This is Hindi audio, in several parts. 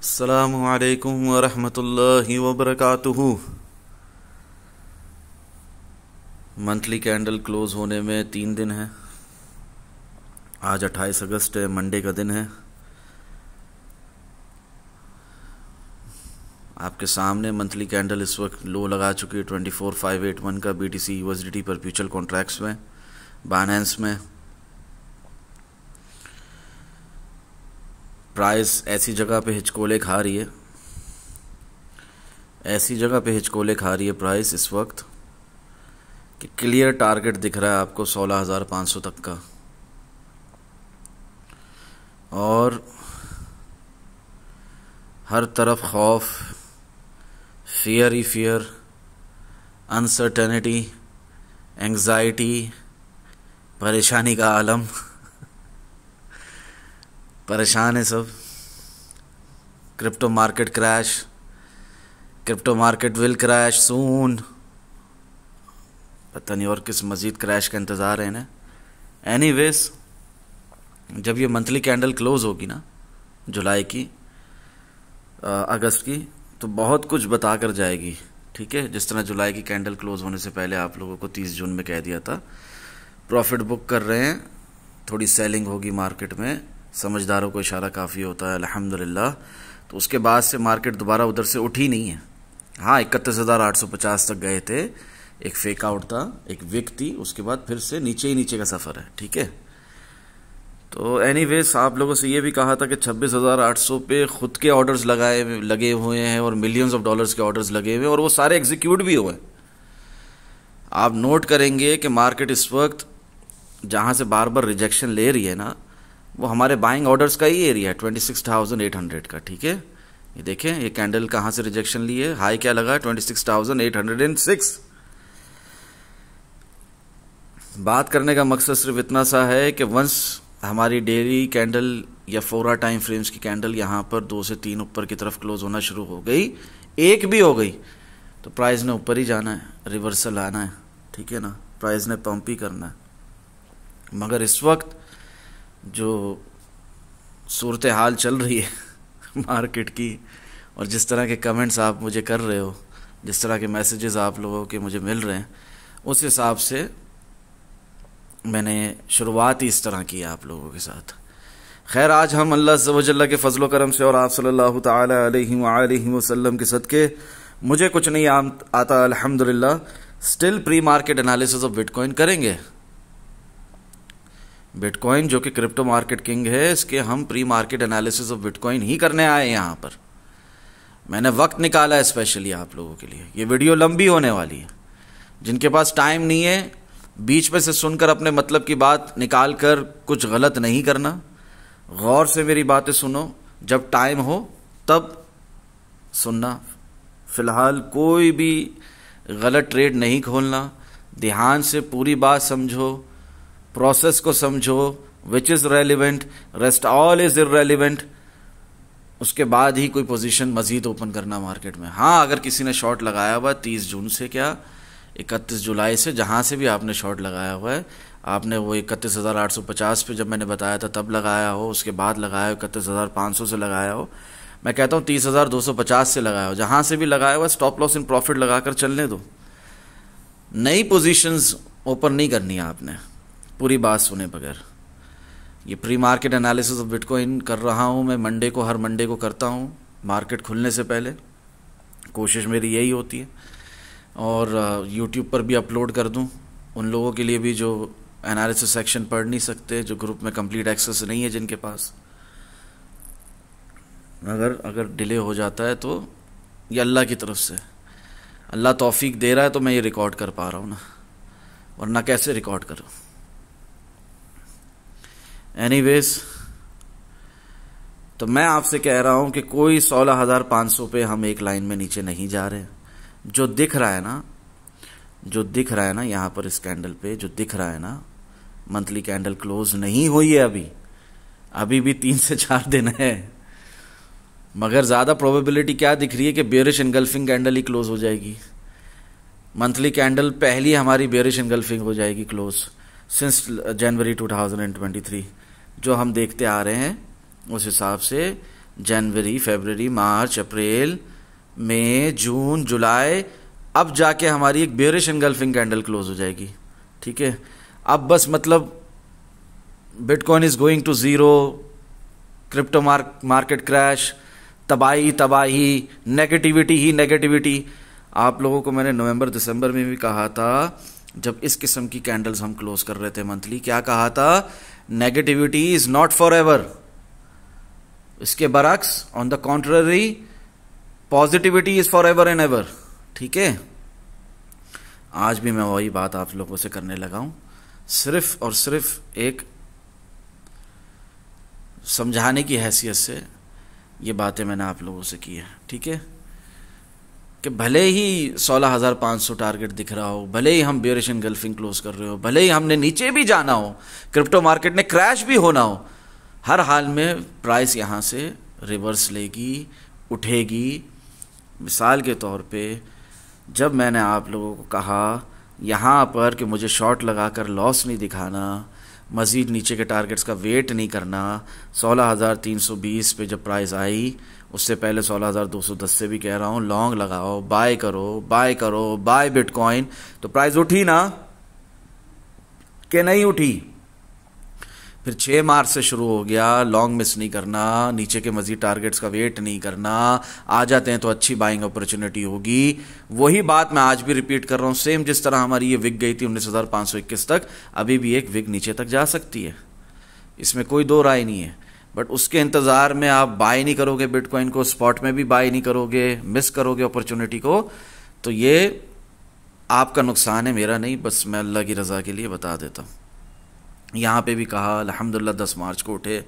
अस्सलामु अलैकुम वरहमतुल्लाहि वबरकातुहू। मंथली कैंडल क्लोज होने में 3 दिन है। आज 28 अगस्त है, मंडे का दिन है। आपके सामने मंथली कैंडल इस वक्त लो लगा चुकी है 24,581 का BTC USDT पर फ्यूचर कॉन्ट्रैक्ट्स में, बाइनेंस में। प्राइस ऐसी जगह पे हिचकोले खा रही है, ऐसी जगह पे हिचकोले खा रही है प्राइस इस वक्त कि क्लियर टारगेट दिख रहा है आपको 16,500 तक का। और हर तरफ खौफ, फियर ही फियर, अनसर्टेनिटी, एंग्जाइटी, परेशानी का आलम। परेशान है सब। Crypto market crash, crypto market will crash soon. पता नहीं और किस मजीद क्रैश का इंतज़ार है इन्हें। एनीवेज, जब ये मंथली कैंडल क्लोज होगी ना जुलाई की, अगस्त की, तो बहुत कुछ बता कर जाएगी। ठीक है, जिस तरह जुलाई की कैंडल क्लोज होने से पहले आप लोगों को 30 जून में कह दिया था प्रॉफिट बुक कर रहे हैं, थोड़ी सेलिंग होगी मार्केट में, समझदारों को इशारा काफ़ी होता है अल्हम्दुलिल्लाह। तो उसके बाद से मार्केट दोबारा उधर से उठी नहीं है। हाँ, 31,850 तक गए थे, एक फेक आउट था, एक विक थी, उसके बाद फिर से नीचे ही नीचे का सफ़र है। ठीक है, तो एनीवेज आप लोगों से ये भी कहा था कि 26,800 पे खुद के ऑर्डर्स लगे हुए हैं और मिलियंस ऑफ डॉलर्स के ऑर्डर्स लगे हुए हैं और वो सारे एग्जीक्यूट भी हुए। आप नोट करेंगे कि मार्केट इस वक्त जहाँ से बार बार रिजेक्शन ले रही है ना, वो हमारे बाइंग ऑर्डर्स का ही एरिया है 26,800 का। ठीक है, ये देखें, ये कैंडल कहाँ से रिजेक्शन ली है, हाई क्या लगा है 26,806। बात करने का मकसद सिर्फ इतना सा है कि वंस हमारी डेली कैंडल या 4 टाइम फ्रेम्स की कैंडल यहाँ पर 2 से 3 ऊपर की तरफ क्लोज होना शुरू हो गई, एक भी हो गई, तो प्राइस ने ऊपर ही जाना है, रिवर्सल आना है। ठीक है ना, प्राइस ने पंप ही करना है। मगर इस वक्त जो सूरत हाल चल रही है मार्केट की, और जिस तरह के कमेंट्स आप मुझे कर रहे हो, जिस तरह के मैसेजेस आप लोगों के मुझे मिल रहे हैं, उस हिसाब से मैंने शुरुआत ही इस तरह की है आप लोगों के साथ। खैर, आज हम अल्लाह अज़्ज़ व जल्ल के फजल करम से और आप सल्लल्लाहु तआला अलैहि वसल्लम के सदके, मुझे कुछ नहीं आता अल्हम्दुलिल्लाह, still pre market analysis of bitcoin करेंगे। बिटकॉइन जो कि क्रिप्टो मार्केट किंग है, इसके हम pre market analysis of bitcoin ही करने आए हैं यहाँ पर। मैंने वक्त निकाला है स्पेशली आप लोगों के लिए। ये वीडियो लंबी होने वाली है। जिनके पास टाइम नहीं है, बीच में से सुनकर अपने मतलब की बात निकाल कर कुछ गलत नहीं करना। गौर से मेरी बातें सुनो, जब टाइम हो तब सुनना। फिलहाल कोई भी गलत ट्रेड नहीं खोलना। ध्यान से पूरी बात समझो, प्रोसेस को समझो, which is relevant, rest all is irrelevant. उसके बाद ही कोई पोजीशन मजीद ओपन करना मार्केट में। हाँ, अगर किसी ने शॉर्ट लगाया हुआ 30 जून से, क्या 31 जुलाई से, जहाँ से भी आपने शॉर्ट लगाया हुआ है, आपने वो 31,850 पे जब मैंने बताया था तब लगाया हो, उसके बाद लगाया हो 31,500 से लगाया हो, मैं कहता हूँ 30,250 से लगाया हो, जहाँ से भी लगाया हुआ, स्टॉप लॉस इन प्रॉफिट लगाकर चलने दो। नई पोजीशंस ओपन नहीं करनी है आपने, पूरी बात सुने बगैर। ये pre market analysis of bitcoin कर रहा हूँ मैं, मंडे को, हर मंडे को करता हूँ मार्केट खुलने से पहले। कोशिश मेरी यही होती है। और यूट्यूब पर भी अपलोड कर दूँ उन लोगों के लिए भी जो एनालिसिस सेक्शन पढ़ नहीं सकते, जो ग्रुप में कंप्लीट एक्सेस नहीं है जिनके पास। अगर डिले हो जाता है तो ये अल्लाह की तरफ से, अल्लाह तौफीक दे रहा है तो मैं ये रिकॉर्ड कर पा रहा हूँ ना, वरना कैसे रिकॉर्ड करूँ। एनीवेज, तो मैं आपसे कह रहा हूं कि कोई 16,500 पे हम एक लाइन में नीचे नहीं जा रहे। जो दिख रहा है ना यहां पर इस कैंडल पे जो दिख रहा है ना, मंथली कैंडल क्लोज नहीं हुई है अभी भी 3 से 4 दिन है। मगर ज्यादा प्रोबेबिलिटी क्या दिख रही है कि बेयरिश एनगल्फिंग कैंडल ही क्लोज हो जाएगी। मंथली कैंडल पहली हमारी बेयरिश एनगल्फिंग हो जाएगी क्लोज सिंस जनवरी 2023। जो हम देखते आ रहे हैं उस हिसाब से जनवरी, फरवरी, मार्च, अप्रैल, मई, जून, जुलाई, अब जाके हमारी एक बेयरिश एनगल्फिंग कैंडल क्लोज हो जाएगी। ठीक है, अब बस मतलब Bitcoin is going to zero, crypto market crash, तबाही तबाही, नेगेटिविटी ही नेगेटिविटी। आप लोगों को मैंने नवंबर दिसंबर में भी कहा था, जब इस किस्म की कैंडल्स हम क्लोज कर रहे थे मंथली, क्या कहा था? Negativity is not for ever. इसके बरक्स, on the contrary, positivity is for ever and ever. ठीक है, आज भी मैं वही बात आप लोगों से करने लगा हूं, सिर्फ और सिर्फ एक समझाने की हैसियत से ये बातें मैंने आप लोगों से की है। ठीक है, कि भले ही 16,500 टारगेट दिख रहा हो, भले ही हम बेयरिश एनगल्फिंग क्लोज कर रहे हो, भले ही हमने नीचे भी जाना हो, क्रिप्टो मार्केट ने क्रैश भी होना हो, हर हाल में प्राइस यहाँ से रिवर्स लेगी, उठेगी। मिसाल के तौर पे जब मैंने आप लोगों को कहा यहाँ पर कि मुझे शॉर्ट लगाकर लॉस नहीं दिखाना, मज़ीद नीचे के टारगेट्स का वेट नहीं करना, 16,320 पे जब प्राइस आई, उससे पहले 16,210 से भी कह रहा हूँ लॉन्ग लगाओ, बाय करो, बाय करो, बाय बिटकॉइन, तो प्राइस उठी ना कि नहीं उठी? फिर 6 मार्च से शुरू हो गया, लॉन्ग मिस नहीं करना, नीचे के मजीद टारगेट्स का वेट नहीं करना, आ जाते हैं तो अच्छी बाइंग अपॉर्चुनिटी होगी। वही बात मैं आज भी रिपीट कर रहा हूँ, सेम जिस तरह हमारी ये विग गई थी 19,521 तक, अभी भी एक विग नीचे तक जा सकती है, इसमें कोई दो राय नहीं है। बट उसके इंतज़ार में आप बाय नहीं करोगे बिटकॉइन को, स्पॉट में भी बाय नहीं करोगे, मिस करोगे अपॉर्चुनिटी को, तो ये आपका नुकसान है, मेरा नहीं। बस मैं अल्लाह की रज़ा के लिए बता देता हूँ। यहाँ पे भी कहा अल्हम्दुलिल्लाह 10 मार्च को उठे,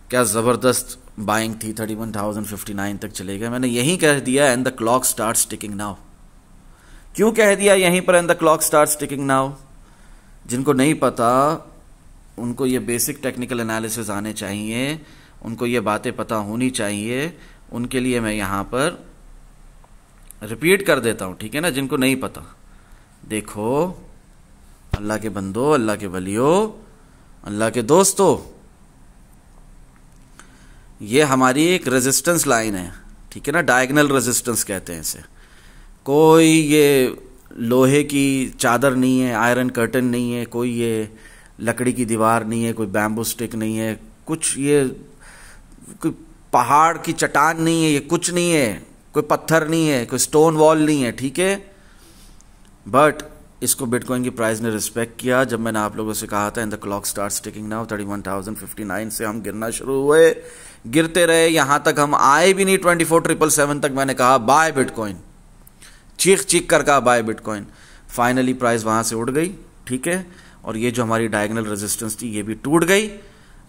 क्या ज़बरदस्त बाइंग थी, 31,059 तक चले गए। मैंने यहीं कह दिया and the clock starts ticking now. क्यों कह दिया यहीं पर and the clock starts ticking now? जिनको नहीं पता उनको ये बेसिक टेक्निकल एनालिसिस आने चाहिए, उनको ये बातें पता होनी चाहिए, उनके लिए मैं यहाँ पर रिपीट कर देता हूँ। ठीक है ना, जिनको नहीं पता, देखो अल्लाह के बंदो, अल्लाह के वलियो, अल्लाह के दोस्तों, ये हमारी एक रेजिस्टेंस लाइन है। ठीक है ना, डायगोनल रेजिस्टेंस कहते हैं इसे। कोई ये लोहे की चादर नहीं है, आयरन कर्टन नहीं है, कोई ये लकड़ी की दीवार नहीं है, कोई बैम्बू स्टिक नहीं है, कुछ ये कोई पहाड़ की चट्टान नहीं है, ये कुछ नहीं है, कोई पत्थर नहीं है, कोई स्टोन वॉल नहीं है। ठीक है, बट इसको बिटकॉइन की प्राइस ने रिस्पेक्ट किया। जब मैंने आप लोगों से कहा था in the clock starts ticking now, 31,059 से हम गिरना शुरू हुए, गिरते रहे, यहां तक हम आए भी नहीं 24,777 तक। मैंने कहा बाय बिटकॉइन, चीख चीख कर कहा बाय बिटकॉइन। फाइनली प्राइस वहां से उड़ गई। ठीक है, और ये जो हमारी डायगोनल रेजिस्टेंस थी ये भी टूट गई।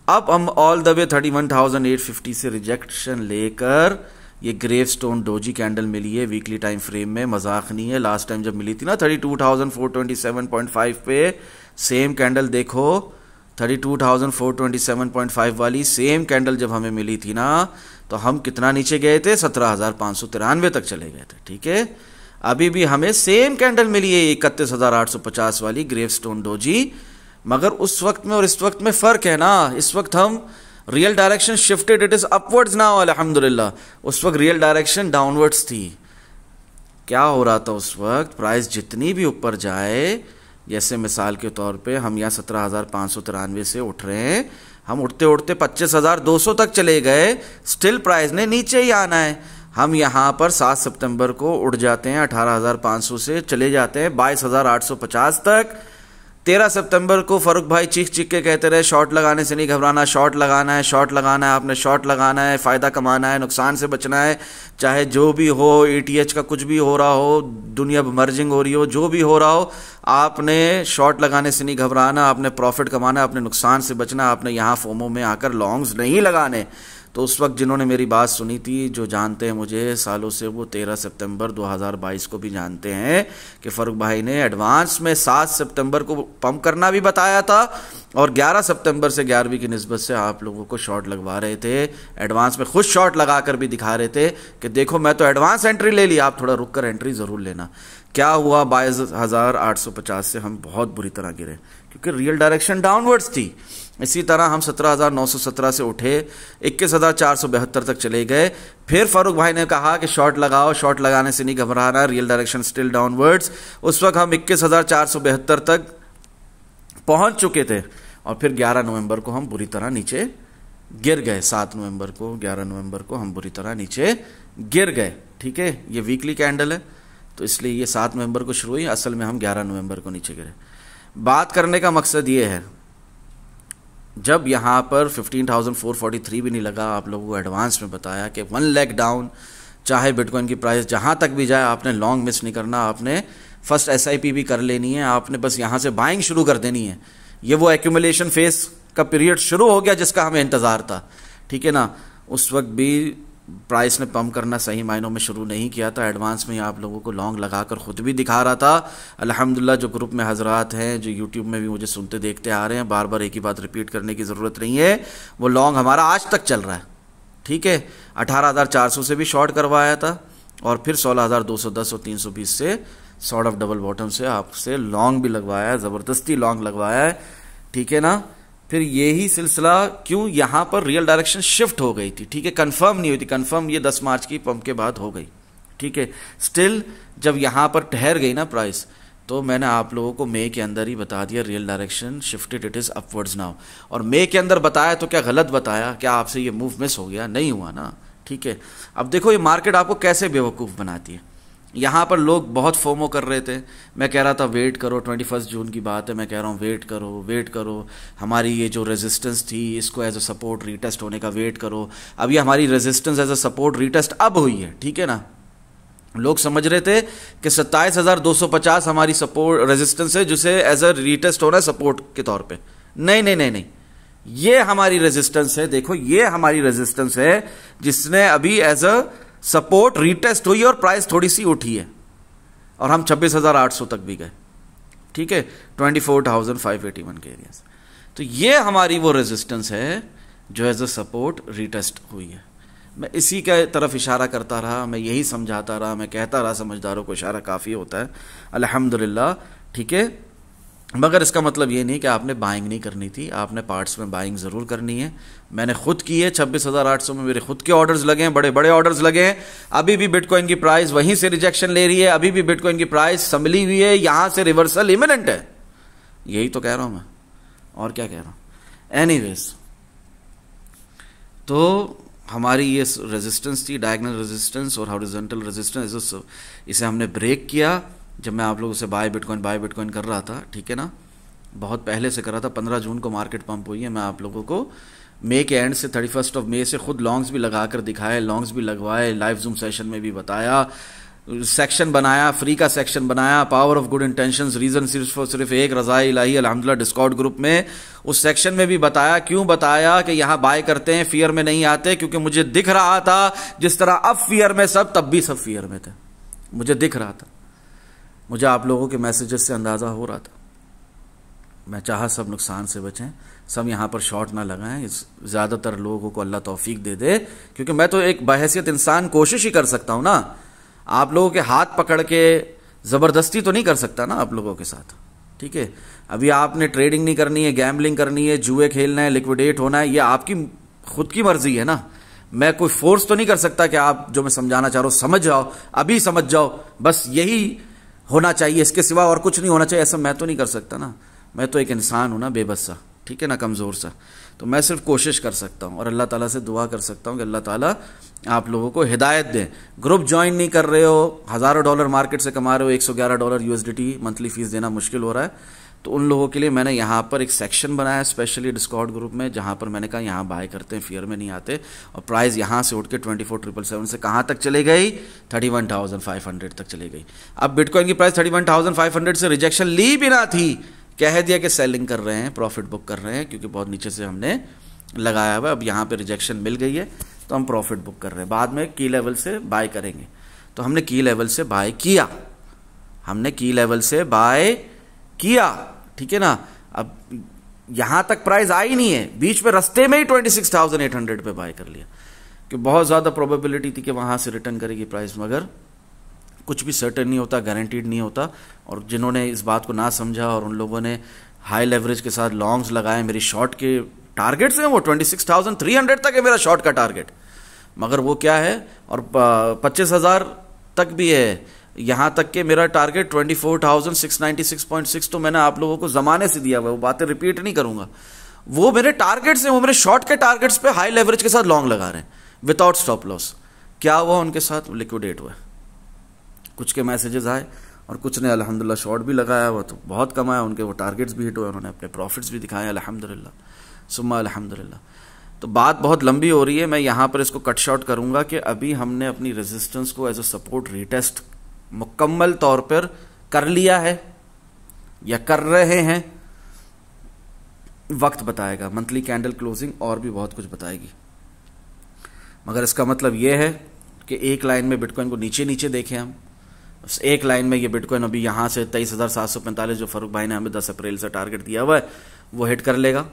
अब हम ऑल द वे 31,850 से रिजेक्शन लेकर ये ग्रेव स्टोन डोजी कैंडल मिली है वीकली टाइम फ्रेम में, मजाक नहीं है। लास्ट टाइम जब मिली थी ना 32,427.5 पे, सेम कैंडल देखो, 32,427.5 वाली सेम कैंडल जब हमें मिली थी ना, तो हम कितना नीचे गए थे? 17,593 तक चले गए थे। ठीक है, अभी भी हमें सेम कैंडल मिली है 31,850 वाली ग्रेव स्टोन डोजी, मगर उस वक्त में और इस वक्त में फर्क है ना। इस वक्त हम real direction shifted, it is upwards now अल्हम्दुलिल्लाह। उस वक्त रियल डायरेक्शन डाउनवर्ड्स थी। क्या हो रहा था उस वक्त? प्राइस जितनी भी ऊपर जाए, जैसे मिसाल के तौर पे हम यहाँ 17,593 से उठ रहे हैं, हम उठते उठते 25,200 तक चले गए, स्टिल प्राइस ने नीचे ही आना है। हम यहाँ पर 7 सितंबर को उड़ जाते हैं 18,500 से, चले जाते हैं 22,850 तक। 13 सितंबर को फारूक भाई चीख चीख के कहते रहे शॉर्ट लगाने से नहीं घबराना, शॉर्ट लगाना है, शॉर्ट लगाना है, आपने शॉर्ट लगाना है, फ़ायदा कमाना है, नुकसान से बचना है, चाहे जो भी हो, ETH का कुछ भी हो रहा हो, दुनिया मर्जिंग हो रही हो, जो भी हो रहा हो, आपने शॉर्ट लगाने से नहीं घबराना, आपने प्रॉफिट कमाना, आपने नुकसान से बचना, आपने यहाँ फोमो में आकर लॉन्ग्स नहीं लगाने। तो उस वक्त जिन्होंने मेरी बात सुनी थी, जो जानते हैं मुझे सालों से, वो 13 सितंबर 2022 को भी जानते हैं कि फारूक भाई ने एडवांस में 7 सितंबर को पंप करना भी बताया था, और 11 सितंबर से 11वीं की निस्बत से आप लोगों को शॉर्ट लगवा रहे थे। एडवांस में खुद शॉर्ट लगा कर भी दिखा रहे थे कि देखो मैं तो एडवांस एंट्री ले ली, आप थोड़ा रुक कर एंट्री ज़रूर लेना। क्या हुआ? 22,850 से हम बहुत बुरी तरह गिरे, क्योंकि रियल डायरेक्शन डाउनवर्ड्स थी। इसी तरह हम 17,917 से उठे, 21,472 तक चले गए। फिर फारूक भाई ने कहा कि शॉर्ट लगाओ, शॉर्ट लगाने से नहीं घबराना, रियल डायरेक्शन स्टिल डाउनवर्ड्स। उस वक्त हम 21,472 तक पहुंच चुके थे, और फिर 11 नवंबर को हम बुरी तरह नीचे गिर गए। 7 नवंबर को, 11 नवंबर को हम बुरी तरह नीचे गिर गए। ठीक है, ये वीकली कैंडल है, तो इसलिए ये 7 नवंबर को शुरू हुई, असल में हम 11 नवंबर को नीचे गिरे। बात करने का मकसद ये है, जब यहाँ पर 15,443 भी नहीं लगा, आप लोगों को एडवांस में बताया कि 1 लाख डाउन, चाहे बिटकॉइन की प्राइस जहाँ तक भी जाए, आपने लॉन्ग मिस नहीं करना, आपने फर्स्ट SIP भी कर लेनी है, आपने बस यहाँ से बाइंग शुरू कर देनी है। ये वो एक्यूमुलेशन फेस का पीरियड शुरू हो गया जिसका हमें इंतज़ार था। ठीक है ना, उस वक्त भी प्राइस ने पंप करना सही मायनों में शुरू नहीं किया था। एडवांस में आप लोगों को लॉन्ग लगाकर खुद भी दिखा रहा था। अल्हम्दुलिल्लाह जो ग्रुप में हजरात हैं, जो यूट्यूब में भी मुझे सुनते देखते आ रहे हैं, बार बार एक ही बात रिपीट करने की ज़रूरत नहीं है, वो लॉन्ग हमारा आज तक चल रहा है। ठीक है, 18,400 से भी शॉर्ट करवाया था, और फिर 16,210 और 320 से सॉर्ट ऑफ डबल बॉटम से आपसे लॉन्ग भी लगवाया है, ज़बरदस्ती लॉन्ग लगवाया है। ठीक है ना, फिर यही सिलसिला क्यों यहाँ पर रियल डायरेक्शन शिफ्ट हो गई थी। ठीक है, कंफर्म नहीं हुई थी, कंफर्म ये 10 मार्च की पंप के बाद हो गई। ठीक है, स्टिल जब यहाँ पर ठहर गई ना प्राइस, तो मैंने आप लोगों को मई के अंदर ही बता दिया real direction shifted, it is upwards now. और मई के अंदर बताया तो क्या गलत बताया? क्या आपसे ये मूव मिस हो गया? नहीं हुआ ना। ठीक है, अब देखो ये मार्केट आपको कैसे बेवकूफ़ बनाती है। यहाँ पर लोग बहुत फोमो कर रहे थे, मैं कह रहा था वेट करो, 21 जून की बात है, मैं कह रहा हूँ वेट करो, वेट करो, हमारी ये जो रेजिस्टेंस थी इसको एज अ सपोर्ट रीटेस्ट होने का वेट करो। अब ये हमारी resistance as a support retest अब हुई है। ठीक है ना, लोग समझ रहे थे कि 27,250 हमारी सपोर्ट रेजिस्टेंस है जिसे एज अ रीटेस्ट होना है सपोर्ट के तौर पे। नहीं नहीं नहीं नहीं, ये हमारी रेजिस्टेंस है। देखो ये हमारी रेजिस्टेंस है जिसने अभी एज अ सपोर्ट रीटेस्ट हुई और प्राइस थोड़ी सी उठी है, और हम 26,800 तक भी गए। ठीक है, 24,581 के एरिया से। तो ये हमारी वो रेजिस्टेंस है जो एज अ सपोर्ट रीटेस्ट हुई है। मैं इसी के तरफ इशारा करता रहा, मैं यही समझाता रहा, मैं कहता रहा समझदारों को इशारा काफ़ी होता है अल्हम्दुलिल्लाह। ठीक है, मगर इसका मतलब ये नहीं कि आपने बाइंग नहीं करनी थी, आपने पार्ट्स में बाइंग ज़रूर करनी है। मैंने खुद की है, 26,800 में मेरे खुद के ऑर्डर्स लगे हैं, बड़े बड़े ऑर्डर्स लगे हैं। अभी भी बिटकॉइन की प्राइस वहीं से रिजेक्शन ले रही है, अभी भी बिटकॉइन की प्राइस संभली हुई है, यहां से रिवर्सल इमिनेंट है। यही तो कह रहा हूं मैं, और क्या कह रहा हूं। एनीवेज, तो हमारी ये रेजिस्टेंस थी, डायगोनल रेजिस्टेंस और हॉरिजॉन्टल रेजिस्टेंस, इसे हमने ब्रेक किया जब मैं आप लोगों से बाय बिटकॉइन कर रहा था। ठीक है ना, बहुत पहले से कर रहा था। 15 जून को मार्केट पंप हुई है। मैं आप लोगों को मई के एंड से 31 मई से खुद लॉन्ग्स भी लगा कर दिखाए, लॉन्ग्स भी लगवाए, लाइव जूम सेशन में भी बताया, सेक्शन बनाया, फ्री का सेक्शन बनाया, power of good intentions, reason सिर्फ एक, रज़ा इलाही अल्हम्दुलिल्लाह डिस्कॉर्ड ग्रुप में। उस सेक्शन में भी बताया, क्यों बताया कि यहाँ बाय करते हैं, फियर में नहीं आते, क्योंकि मुझे दिख रहा था जिस तरह अब फियर में सब, तब भी सब फियर में थे। मुझे दिख रहा था, मुझे आप लोगों के मैसेजेस से अंदाज़ा हो रहा था। मैं चाहा सब नुकसान से बचें, सब यहाँ पर शॉर्ट ना लगाएं, ज़्यादातर लोगों को अल्लाह तौफीक दे दे, क्योंकि मैं तो एक बहैसियत इंसान कोशिश ही कर सकता हूँ ना। आप लोगों के हाथ पकड़ के ज़बरदस्ती तो नहीं कर सकता ना आप लोगों के साथ। ठीक है, अभी आपने ट्रेडिंग नहीं करनी है, गैम्बलिंग करनी है, जुए खेलना है, लिक्विडेट होना है, ये आपकी खुद की मर्जी है ना। मैं कोई फोर्स तो नहीं कर सकता कि आप जो मैं समझाना चाह रहा हूँ समझ जाओ, अभी समझ जाओ, बस यही होना चाहिए, इसके सिवा और कुछ नहीं होना चाहिए, ऐसा मैं तो नहीं कर सकता ना। मैं तो एक इंसान हूं ना, बेबस सा, ठीक है ना, कमज़ोर सा। तो मैं सिर्फ कोशिश कर सकता हूं और अल्लाह ताला से दुआ कर सकता हूं कि अल्लाह ताला आप लोगों को हिदायत दें। ग्रुप ज्वाइन नहीं कर रहे हो, हज़ारों डॉलर मार्केट से कमा रहे हो, $111 USDT मंथली फीस देना मुश्किल हो रहा है, तो उन लोगों के लिए मैंने यहाँ पर एक सेक्शन बनाया स्पेशली डिस्कॉर्ड ग्रुप में, जहाँ पर मैंने कहा यहाँ बाय करते हैं, फियर में नहीं आते। और प्राइस यहाँ से उठ के 24,777 से कहाँ तक चले गई? 31,500 तक चली गई। अब बिटकॉइन की प्राइस 31,500 से रिजेक्शन ली भी ना थी, कह दिया कि सेलिंग कर रहे हैं, प्रॉफिट बुक कर रहे हैं, क्योंकि बहुत नीचे से हमने लगाया हुआ है। अब यहाँ पर रिजेक्शन मिल गई है तो हम प्रॉफिट बुक कर रहे हैं, बाद में की लेवल से बाय करेंगे। तो हमने की लेवल से बाय किया, हमने की लेवल से बाय किया, ठीक है ना। अब यहां तक प्राइस आई नहीं है, बीच में रस्ते में ही 26,800 पे बाय कर लिया, कि बहुत ज्यादा प्रोबेबिलिटी थी कि वहां से रिटर्न करेगी प्राइस, मगर कुछ भी सर्टेन नहीं होता, गारंटीड नहीं होता। और जिन्होंने इस बात को ना समझा और उन लोगों ने हाई लेवरेज के साथ लॉन्ग्स लगाए, मेरी शॉर्ट के टारगेट्स हैं वो 26,300 तक है मेरा शॉर्ट का टारगेट, मगर वो क्या है, और 25,000 तक भी है, यहाँ तक के मेरा टारगेट 24,696.6, तो मैंने आप लोगों को जमाने से दिया हुआ, वो बातें रिपीट नहीं करूंगा। वो मेरे टारगेट्स हैं, वो मेरे शॉर्ट के टारगेट्स पे हाई लेवरेज के साथ लॉन्ग लगा रहे हैं विदाउट स्टॉप लॉस। क्या हुआ उनके साथ? लिक्विडेट हुआ। कुछ के मैसेजेस आए और कुछ ने अल्हम्दुलिल्लाह शॉर्ट भी लगाया हुआ, तो बहुत कमाया, उनके वो टारगेट्स भी हिट हुए, उन्होंने अपने प्रॉफिट्स भी दिखाए अल्हम्दुलिल्लाह, सुम्मा अल्हम्दुलिल्लाह। तो बात बहुत लंबी हो रही है, मैं यहाँ पर इसको कट शॉर्ट करूंगा कि अभी हमने अपनी रेजिस्टेंस को एज अ सपोर्ट रीटेस्ट मुकम्मल तौर पर कर लिया है या कर रहे हैं, वक्त बताएगा। मंथली कैंडल क्लोजिंग और भी बहुत कुछ बताएगी, मगर इसका मतलब यह है कि एक लाइन में बिटकॉइन को नीचे नीचे देखें हम, बस एक लाइन में ये बिटकॉइन अभी यहाँ से 23,745 जो फारूक भाई ने हमें 10 अप्रैल से टारगेट दिया हुआ है वो हिट कर लेगा,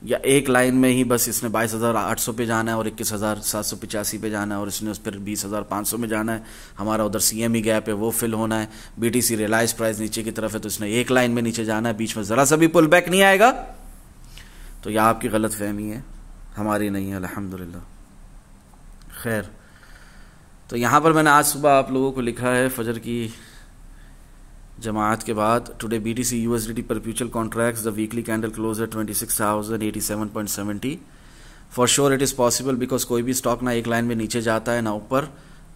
या एक लाइन में ही बस इसने 22,800 पे जाना है और 21,785 पे जाना है और इसने उस पर 20,500 में जाना है। हमारा उधर CME गैप है वो फिल होना है, BTC रियलाइज प्राइस नीचे की तरफ है तो इसने एक लाइन में नीचे जाना है, बीच में जरा सा भी पुल बैक नहीं आएगा। तो यह आपकी गलत फहमी है, हमारी नहीं है अल्हम्दुलिल्लाह। खैर, तो यहाँ पर मैंने आज सुबह आप लोगों को लिखा है फजर की जमात के बाद, today BTC USDT perpetual contracts the weekly candle close eight 26,087.70। For sure it is possible, because कोई भी स्टॉक ना एक लाइन में नीचे जाता है ना ऊपर।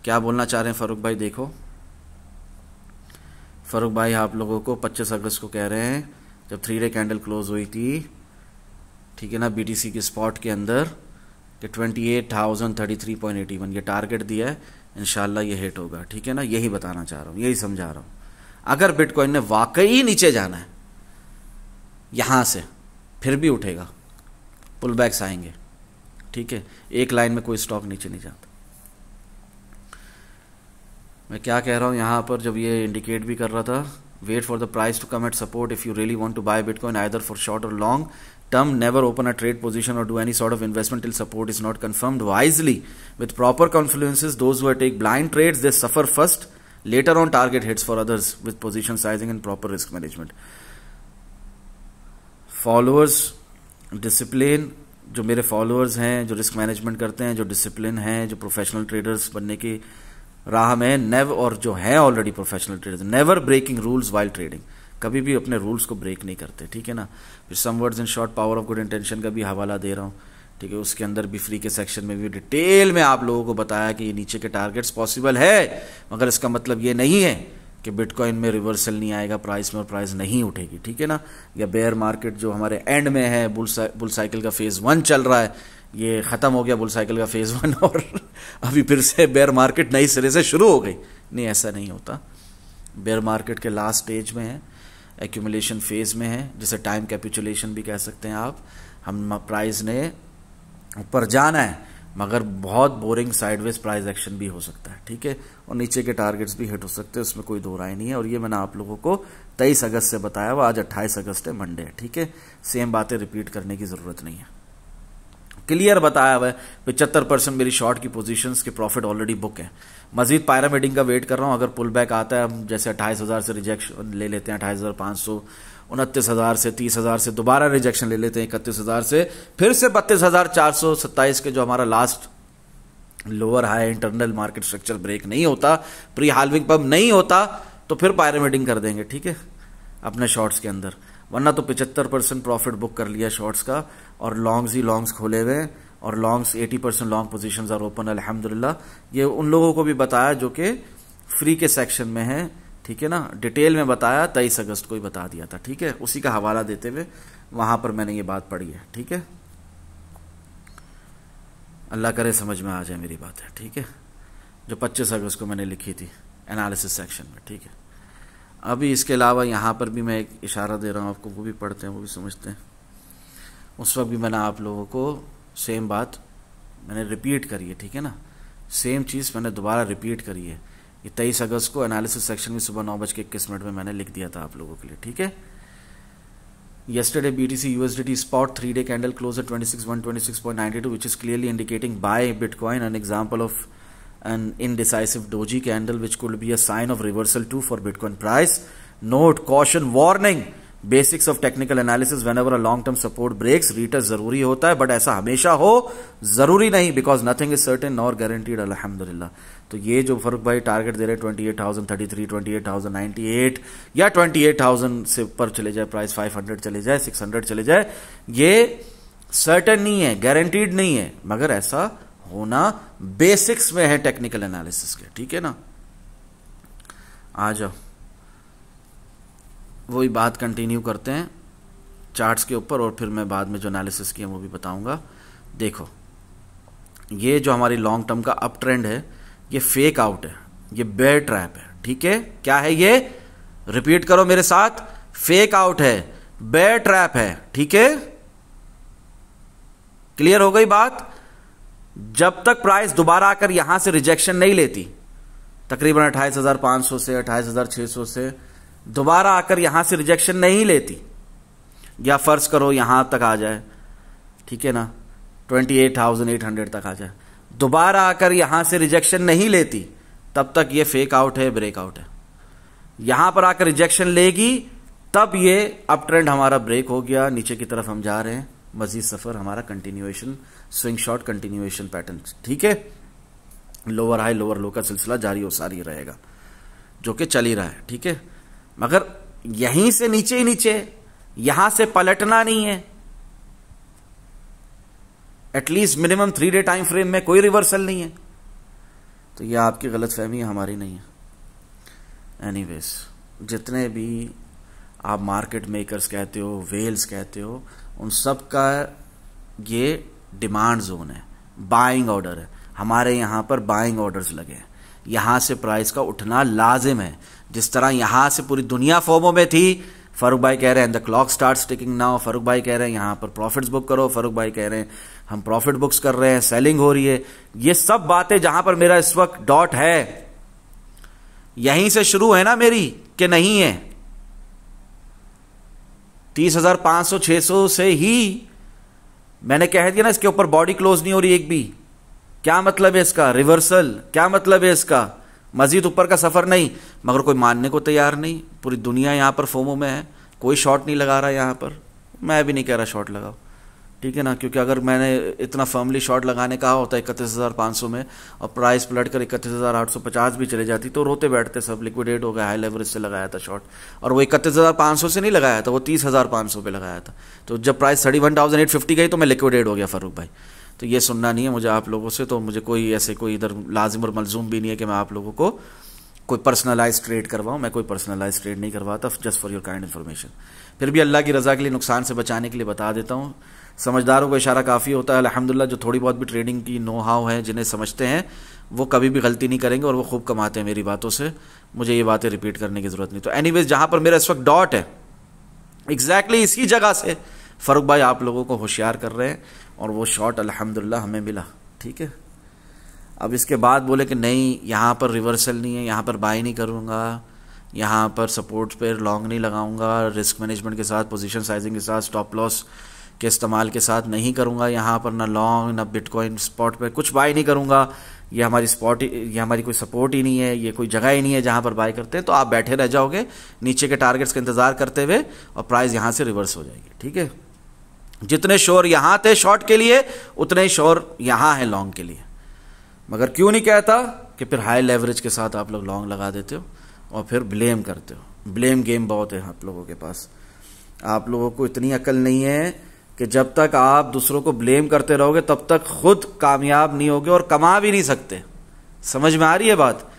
क्या बोलना चाह रहे हैं फारूक भाई? देखो फारूक भाई आप लोगों को 25 अगस्त को कह रहे हैं जब 3 डे कैंडल क्लोज हुई थी, ठीक है ना, BTC के स्पॉट के अंदर कि 28,033.81 ये टारगेट दिया है, इंशाल्लाह ये हिट होगा, ठीक है ना। यही बताना चाह रहा हूँ, यही समझा रहा हूँ। अगर बिटकॉइन ने वाकई नीचे जाना है यहां से, फिर भी उठेगा, पुल बैक्स आएंगे, ठीक है, एक लाइन में कोई स्टॉक नीचे नहीं जाता। मैं क्या कह रहा हूं यहां पर, जब ये इंडिकेट भी कर रहा था, wait for the price to come at support if you really want to buy Bitcoin either for short और long term, never open a trade position or do any sort of investment till support is not confirmed wisely with proper confluences. Those who take blind trades, they suffer first, later on target hits for others with position sizing and proper risk management. Followers discipline, जो मेरे फॉलोअर्स हैं, जो रिस्क मैनेजमेंट करते हैं, जो डिसिप्लिन हैं, जो प्रोफेशनल ट्रेडर्स बनने की राह में नेवर, और जो है already professional traders, never breaking rules while trading, कभी भी अपने रूल्स को ब्रेक नहीं करते, ठीक है ना। फिर some words in short power of good intention का भी हवाला दे रहा हूँ, ठीक है, उसके अंदर भी फ्री के सेक्शन में भी डिटेल में आप लोगों को बताया कि ये नीचे के टारगेट्स पॉसिबल है, मगर इसका मतलब ये नहीं है कि बिटकॉइन में रिवर्सल नहीं आएगा प्राइस में और प्राइस नहीं उठेगी, ठीक है ना। या बेयर मार्केट जो हमारे एंड में है, बुल साइकिल का फेज 1 चल रहा है, ये खत्म हो गया बुल साइकिल का फेज 1 और अभी फिर से बेयर मार्केट नई सिरे से शुरू हो गई। नहीं, ऐसा नहीं होता। बेयर मार्केट के लास्ट स्टेज में है, एक्यूमुलेशन फेज में है, जिसे टाइम कैपिचुलेशन भी कह सकते हैं आप। हम प्राइस ने ऊपर जाना है, मगर बहुत बोरिंग साइडवेज प्राइस एक्शन भी हो सकता है, ठीक है, और नीचे के टारगेट्स भी हिट हो सकते हैं, उसमें कोई दो राय नहीं है। और ये मैंने आप लोगों को 23 अगस्त से बताया हुआ, आज 28 अगस्त है, मंडे है, ठीक है, सेम बातें रिपीट करने की जरूरत नहीं है, क्लियर बताया हुआ है। 75% मेरी शॉर्ट की पोजीशंस के प्रॉफिट ऑलरेडी बुक है। मजीद पायरामिडिंग का वेट कर रहा हूं, अगर पुल बैक आता है, हम जैसे 28,000 से रिजेक्शन ले लेते हैं, 28,500, 29,000 से, 30,000 से दोबारा रिजेक्शन ले लेते हैं, 31,000 से, फिर से 32,427 के जो हमारा last lower high internal market structure break नहीं होता, प्री हाल्विंग पम्प नहीं होता, तो फिर पायरामिडिंग कर देंगे, ठीक है, अपने शॉर्ट्स के अंदर। वरना तो 75% प्रॉफिट बुक कर लिया शॉर्ट्स का, और लॉन्ग्स ही लॉन्ग्स खोले हुए, और longs 80% long positions are open अल्हम्दुलिल्लाह। ये उन लोगों को भी बताया जो कि फ्री के सेक्शन में है, ठीक है ना, डिटेल में बताया, 23 अगस्त को ही बता दिया था, ठीक है, उसी का हवाला देते हुए वहां पर मैंने ये बात पढ़ी है, ठीक है। अल्लाह करे समझ में आ जाए मेरी बात है, ठीक है, जो 25 अगस्त को मैंने लिखी थी एनालिसिस सेक्शन में, ठीक है। अभी इसके अलावा यहाँ पर भी मैं एक इशारा दे रहा हूँ आपको, वो भी पढ़ते हैं, वो भी समझते हैं। उस वक्त भी मैंने आप लोगों को सेम बात मैंने रिपीट करी है, ठीक है ना, सेम चीज़ मैंने दोबारा रिपीट करी है। ये 23 अगस्त को एनालिसिस सेक्शन में सुबह 9:21 में मैंने लिख दिया था आप लोगों के लिए, ठीक है। Yesterday BTC USDT spot 3-day candle closed at 26,126.92, which is clearly indicating buy Bitcoin. An example of an indecisive doji candle which could be a sign of reversal too for Bitcoin price. Note, caution, warning, basics of technical analysis, whenever a long term support breaks retest जरूरी होता है, बट ऐसा हमेशा हो जरूरी नहीं, because nothing is certain nor guaranteed अल्हम्दुलिल्लाह। तो ये जो फरूक भाई टारगेट दे रहे 28,033, 28,098 या 28,000 से ऊपर चले जाए प्राइस, 500 चले जाए, 600 चले जाए, ये सर्टेन नहीं है, गारंटीड नहीं है, मगर ऐसा होना बेसिक्स में है टेक्निकल एनालिसिस के, ठीक है ना। आ जाओ, वही बात कंटिन्यू करते हैं चार्ट्स के ऊपर, और फिर मैं बाद में जो एनालिसिस किया वो भी बताऊंगा। देखो, ये जो हमारी लॉन्ग टर्म का अप ट्रेंड है, ये फेक आउट है, ये बेयर ट्रैप है, ठीक है। क्या है ये? रिपीट करो मेरे साथ, फेक आउट है, बेयर ट्रैप है, ठीक है। क्लियर हो गई बात? जब तक प्राइस दोबारा आकर यहां से रिजेक्शन नहीं लेती, तकरीबन 28,500 से 28,600 से दोबारा आकर यहां से रिजेक्शन नहीं लेती, या फर्ज करो यहां तक आ जाए, ठीक है ना, 28,800 तक आ जाए, दोबारा आकर यहां से रिजेक्शन नहीं लेती, तब तक ये फेक आउट है, ब्रेकआउट है। यहां पर आकर रिजेक्शन लेगी, तब ये अप ट्रेंड हमारा ब्रेक हो गया, नीचे की तरफ हम जा रहे हैं, मजीद सफर हमारा continuation, swing shot continuation pattern, ठीक है। लोअर हाई लोअर लो का सिलसिला जारी और सारी रहेगा, जो कि चल ही रहा है, ठीक है। मगर यहीं से नीचे ही नीचे, यहां से पलटना नहीं है, at least minimum 3 day time frame में कोई रिवर्सल नहीं है, तो यह आपकी गलतफहमी है, हमारी नहीं है। एनीवेज, जितने भी आप मार्केट मेकर्स कहते हो, वेल्स कहते हो, उन सब का ये डिमांड जोन है, बाइंग ऑर्डर है। हमारे यहां पर बाइंग ऑर्डर्स लगे हैं, यहां से प्राइस का उठना लाजिम है। जिस तरह यहां से पूरी दुनिया फॉर्मो में थी, फारूक भाई कह रहे हैं the clock starts ticking now, Farooq भाई कह रहे हैं यहां पर प्रॉफिट्स बुक करो, फारूक भाई कह रहे हैं हम प्रॉफिट बुक्स कर रहे हैं, सेलिंग हो रही है। ये सब बातें जहां पर मेरा इस वक्त डॉट है, यहीं से शुरू है ना मेरी, कि नहीं है? 30,500 600 से ही मैंने कह दिया ना, इसके ऊपर बॉडी क्लोज नहीं हो रही एक भी। क्या मतलब है इसका? रिवर्सल। क्या मतलब है इसका? मजीद ऊपर का सफर नहीं। मगर कोई मानने को तैयार नहीं, पूरी दुनिया यहां पर फोमो में है, कोई शॉर्ट नहीं लगा रहा यहां पर। मैं भी नहीं कह रहा शॉर्ट लगाओ, ठीक है ना, क्योंकि अगर मैंने इतना फर्मली शॉर्ट लगाने कहा होता 31,500 में, और प्राइस पलट कर 31,850 भी चले जाती, तो रोते बैठते सब, लिक्विडेट हो गया, हाई लेवरेज से लगाया था शॉर्ट, और वो 31,500 से नहीं लगाया था, वो 30,500 पे लगाया था। तो जब प्राइस 31,850 गई तो मैं लिक्विडेट हो गया फारूक भाई। तो ये सुनना नहीं है मुझे आप लोगों से, तो मुझे कोई ऐसे कोई इधर लाजिम और मलजूम भी नहीं है कि मैं आप लोगों को कोई पर्सनलाइज ट्रेड करवाऊं। मैं कोई पर्सनलाइज ट्रेड नहीं करवाता, just for your kind information. फिर भी अल्लाह की रजा के लिए, नुकसान से बचाने के लिए बता देता हूं। समझदारों को इशारा काफ़ी होता है अल्हम्दुलिल्लाह। जो थोड़ी बहुत भी ट्रेडिंग की नो हाउ है, जिन्हें समझते हैं, वो कभी भी गलती नहीं करेंगे और वो खूब कमाते हैं मेरी बातों से। मुझे ये बातें रिपीट करने की ज़रूरत नहीं। तो एनीवेज, जहाँ पर मेरा इस वक्त डॉट है, एग्जैक्टली इसी जगह से फारूक भाई आप लोगों को होशियार कर रहे हैं, और वो शॉट अल्हम्दुलिल्लाह हमें मिला, ठीक है। अब इसके बाद बोले कि नहीं, यहाँ पर रिवर्सल नहीं है, यहाँ पर बाय नहीं करूँगा, यहाँ पर सपोर्ट पर लॉन्ग नहीं लगाऊंगा, रिस्क मैनेजमेंट के साथ, पोजीशन साइजिंग के साथ, स्टॉप लॉस के इस्तेमाल के साथ नहीं करूँगा, यहाँ पर ना लॉन्ग ना बिटकॉइन स्पॉट पे कुछ बाय नहीं करूँगा, ये हमारी स्पॉट, ये हमारी कोई सपोर्ट ही नहीं है, ये कोई जगह ही नहीं है जहाँ पर बाय करते हैं। तो आप बैठे रह जाओगे नीचे के टारगेट्स का इंतजार करते हुए, और प्राइस यहाँ से रिवर्स हो जाएगी, ठीक है। जितने शोर यहाँ थे शॉर्ट के लिए, उतने ही शोर यहाँ है लॉन्ग के लिए। मगर क्यों नहीं कहता कि फिर हाई लेवरेज के साथ आप लोग लॉन्ग लगा देते हो और फिर ब्लेम करते हो। ब्लेम गेम बहुत है आप लोगों के पास। आप लोगों को इतनी अकल नहीं है कि जब तक आप दूसरों को ब्लेम करते रहोगे तब तक खुद कामयाब नहीं होगे और कमा भी नहीं सकते। समझ में आ रही है बात?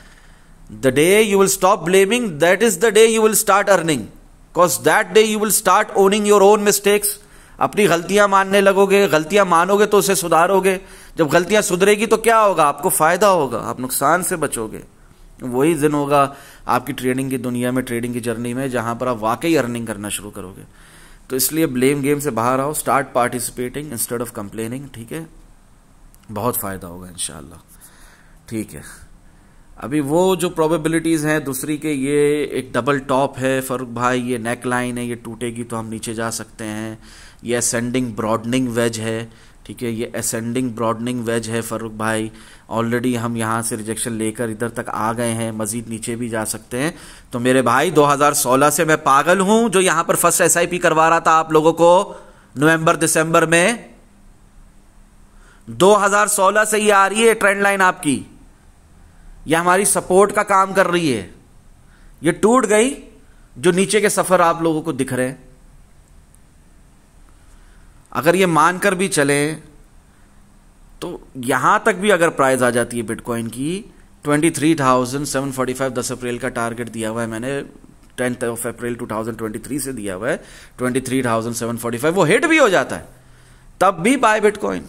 The day you will stop blaming, that is the day you will start earning, because that day you will start owning your own mistakes. अपनी गलतियां मानने लगोगे, गलतियां मानोगे तो उसे सुधारोगे। जब गलतियां सुधरेगी तो क्या होगा? आपको फायदा होगा, आप नुकसान से बचोगे। वही दिन होगा आपकी ट्रेडिंग की दुनिया में, ट्रेडिंग की जर्नी में, जहां पर आप वाकई अर्निंग करना शुरू करोगे। तो इसलिए ब्लेम गेम से बाहर आओ, start participating instead of complaining, ठीक है। बहुत फायदा होगा इंशाल्लाह, ठीक है। अभी वो जो प्रोबेबिलिटीज हैं दूसरी के, ये एक डबल टॉप है फारूक भाई, ये नेक लाइन है, ये टूटेगी तो हम नीचे जा सकते हैं, ये असेंडिंग ब्रॉडनिंग वेज है, ठीक है, ये असेंडिंग ब्रॉडनिंग वेज है फरूक भाई। ऑलरेडी हम यहां से रिजेक्शन लेकर इधर तक आ गए हैं, मजीद नीचे भी जा सकते हैं। तो मेरे भाई 2016 से मैं पागल हूं जो यहां पर फर्स्ट SIP करवा रहा था आप लोगों को नवंबर दिसंबर में। 2016 से ये आ रही है ट्रेंड लाइन आपकी, यह हमारी सपोर्ट का काम कर रही है। ये टूट गई, जो नीचे के सफर आप लोगों को दिख रहे हैं। अगर ये मानकर भी चले तो यहां तक भी अगर प्राइस आ जाती है बिटकॉइन की 23,745, 10 अप्रैल का टारगेट दिया हुआ है मैंने, 10 अप्रैल 2023 से दिया हुआ है 23,745, वो हिट भी हो जाता है तब भी बाय बिटकॉइन,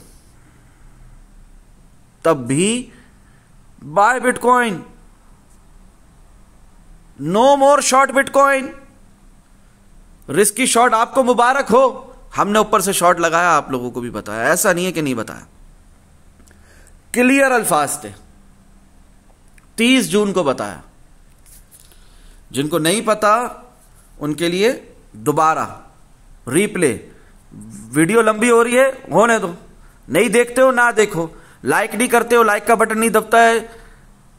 तब भी बाय बिटकॉइन, नो मोर शॉर्ट बिटकॉइन। रिस्की शॉर्ट आपको मुबारक हो, हमने ऊपर से शॉर्ट लगाया, आप लोगों को भी बताया, ऐसा नहीं है कि नहीं बताया। क्लियर अल्फाज थे, 30 जून को बताया। जिनको नहीं पता उनके लिए दोबारा रीप्ले, वीडियो लंबी हो रही है होने दो, नहीं देखते हो ना देखो, लाइक नहीं करते हो, लाइक का बटन नहीं दबता है,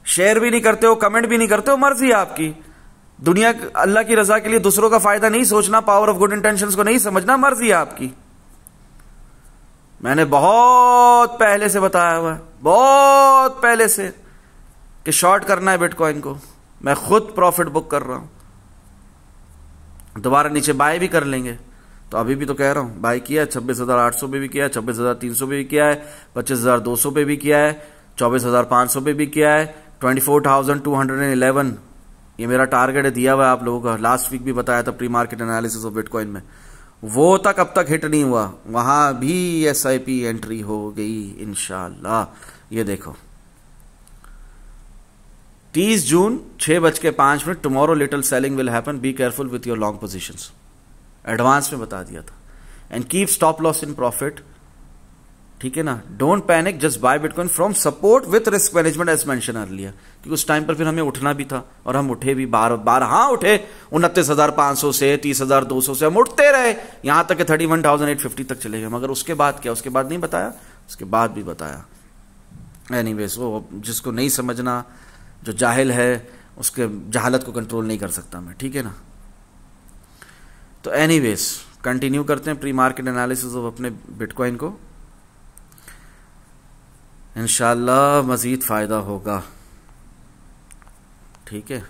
शेयर भी नहीं करते हो, कमेंट भी नहीं करते हो, मर्जी है आपकी। दुनिया अल्लाह की रजा के लिए दूसरों का फायदा नहीं सोचना, पावर ऑफ गुड इंटेंशंस को नहीं समझना, मर्जी है आपकी। मैंने बहुत पहले से बताया हुआ है, बहुत पहले से, कि शॉर्ट करना है बिटकॉइन को। मैं खुद प्रॉफिट बुक कर रहा हूं, दोबारा नीचे बाय भी कर लेंगे। तो अभी भी तो कह रहा हूं, बाय किया है 26,800 पे भी किया है, 26,300 पे भी किया है, 25,200 पे भी किया है, 24,500 पे भी किया है, 24,211 ये मेरा टारगेट है दिया हुआ है आप लोगों का। लास्ट वीक भी बताया था pre market analysis of bitcoin में, वो तक अब तक हिट नहीं हुआ, वहां भी SIP एंट्री हो गई इंशाल्लाह। ये देखो 30 जून 6:05, tomorrow little selling will happen, be careful with your long positions, advance में बता दिया था। And keep stop loss in profit, ठीक है ना। Don't panic, just buy Bitcoin from support with risk management as mention earlier, क्योंकि उस टाइम पर फिर हमें उठना भी था और हम उठे भी, बार हाँ उठे 29,500 से 30,200 से हम उठते रहे, यहां तक कि 31,850 तक चले गए। मगर उसके बाद क्या, उसके बाद नहीं बताया, उसके बाद भी बताया। एनीवेज, वो जिसको नहीं समझना, जो जाहिल है, उसके जहालत को कंट्रोल नहीं कर सकता मैं, ठीक है ना। तो एनीवेज कंटिन्यू करते हैं प्री मार्केट एनालिसिस ऑफ अपने बिटकॉइन को, इंशाल्लाह मजीद फायदा होगा, ठीक है।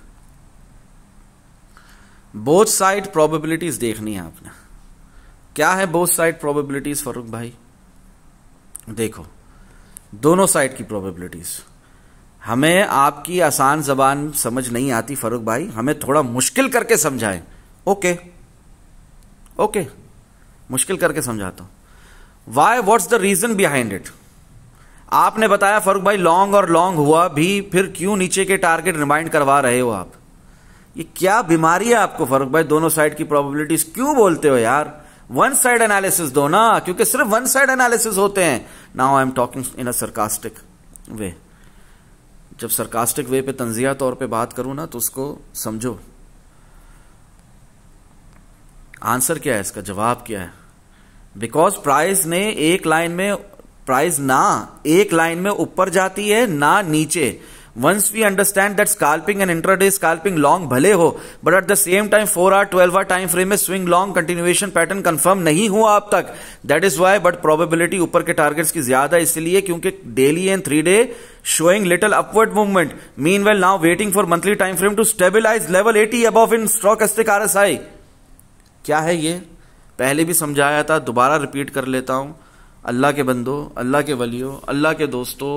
बोथ साइड प्रोबेबिलिटीज देखनी है आपने। क्या है बोथ साइड प्रोबेबिलिटीज फरूक भाई? देखो दोनों साइड की प्रोबेबिलिटीज। हमें आपकी आसान जबान समझ नहीं आती फरूक भाई, हमें थोड़ा मुश्किल करके समझाएं। ओके ओके, मुश्किल करके समझाता हूं। Why, what's the reason behind it? आपने बताया फरूक भाई लॉन्ग और लॉन्ग हुआ भी, फिर क्यों नीचे के टारगेट रिमाइंड करवा रहे हो आप? ये क्या बीमारी है आपको फरूक भाई? दोनों साइड की प्रोबेबिलिटीज क्यों बोलते हो यार? वन साइड एनालिसिस दो ना, क्योंकि सिर्फ वन साइड एनालिसिस होते हैं। Now I am talking in a sarcastic way. जब सरकास्टिक वे पे तंजिया तौर पे बात करूं ना तो उसको समझो। आंसर क्या है इसका, जवाब क्या है? बिकॉज प्राइस ने एक लाइन में, प्राइस ना एक लाइन में ऊपर जाती है ना नीचे। Once we understand that scalping and intraday scalping long भले हो, but at the same time 4 hour 12 hour time frame में swing long continuation pattern confirm नहीं हुआ अब तक। That is why, but probability ऊपर के टारगेट्स की ज्यादा इसलिए क्योंकि daily and 3 day showing little upward movement. Meanwhile now waiting for monthly time frame to stabilise level 80 above in stochastic RSI। क्या है ये? पहले भी समझाया था, दोबारा रिपीट कर लेता हूं। अल्लाह के बंदो, अल्लाह के वलियों, अल्लाह के दोस्तों,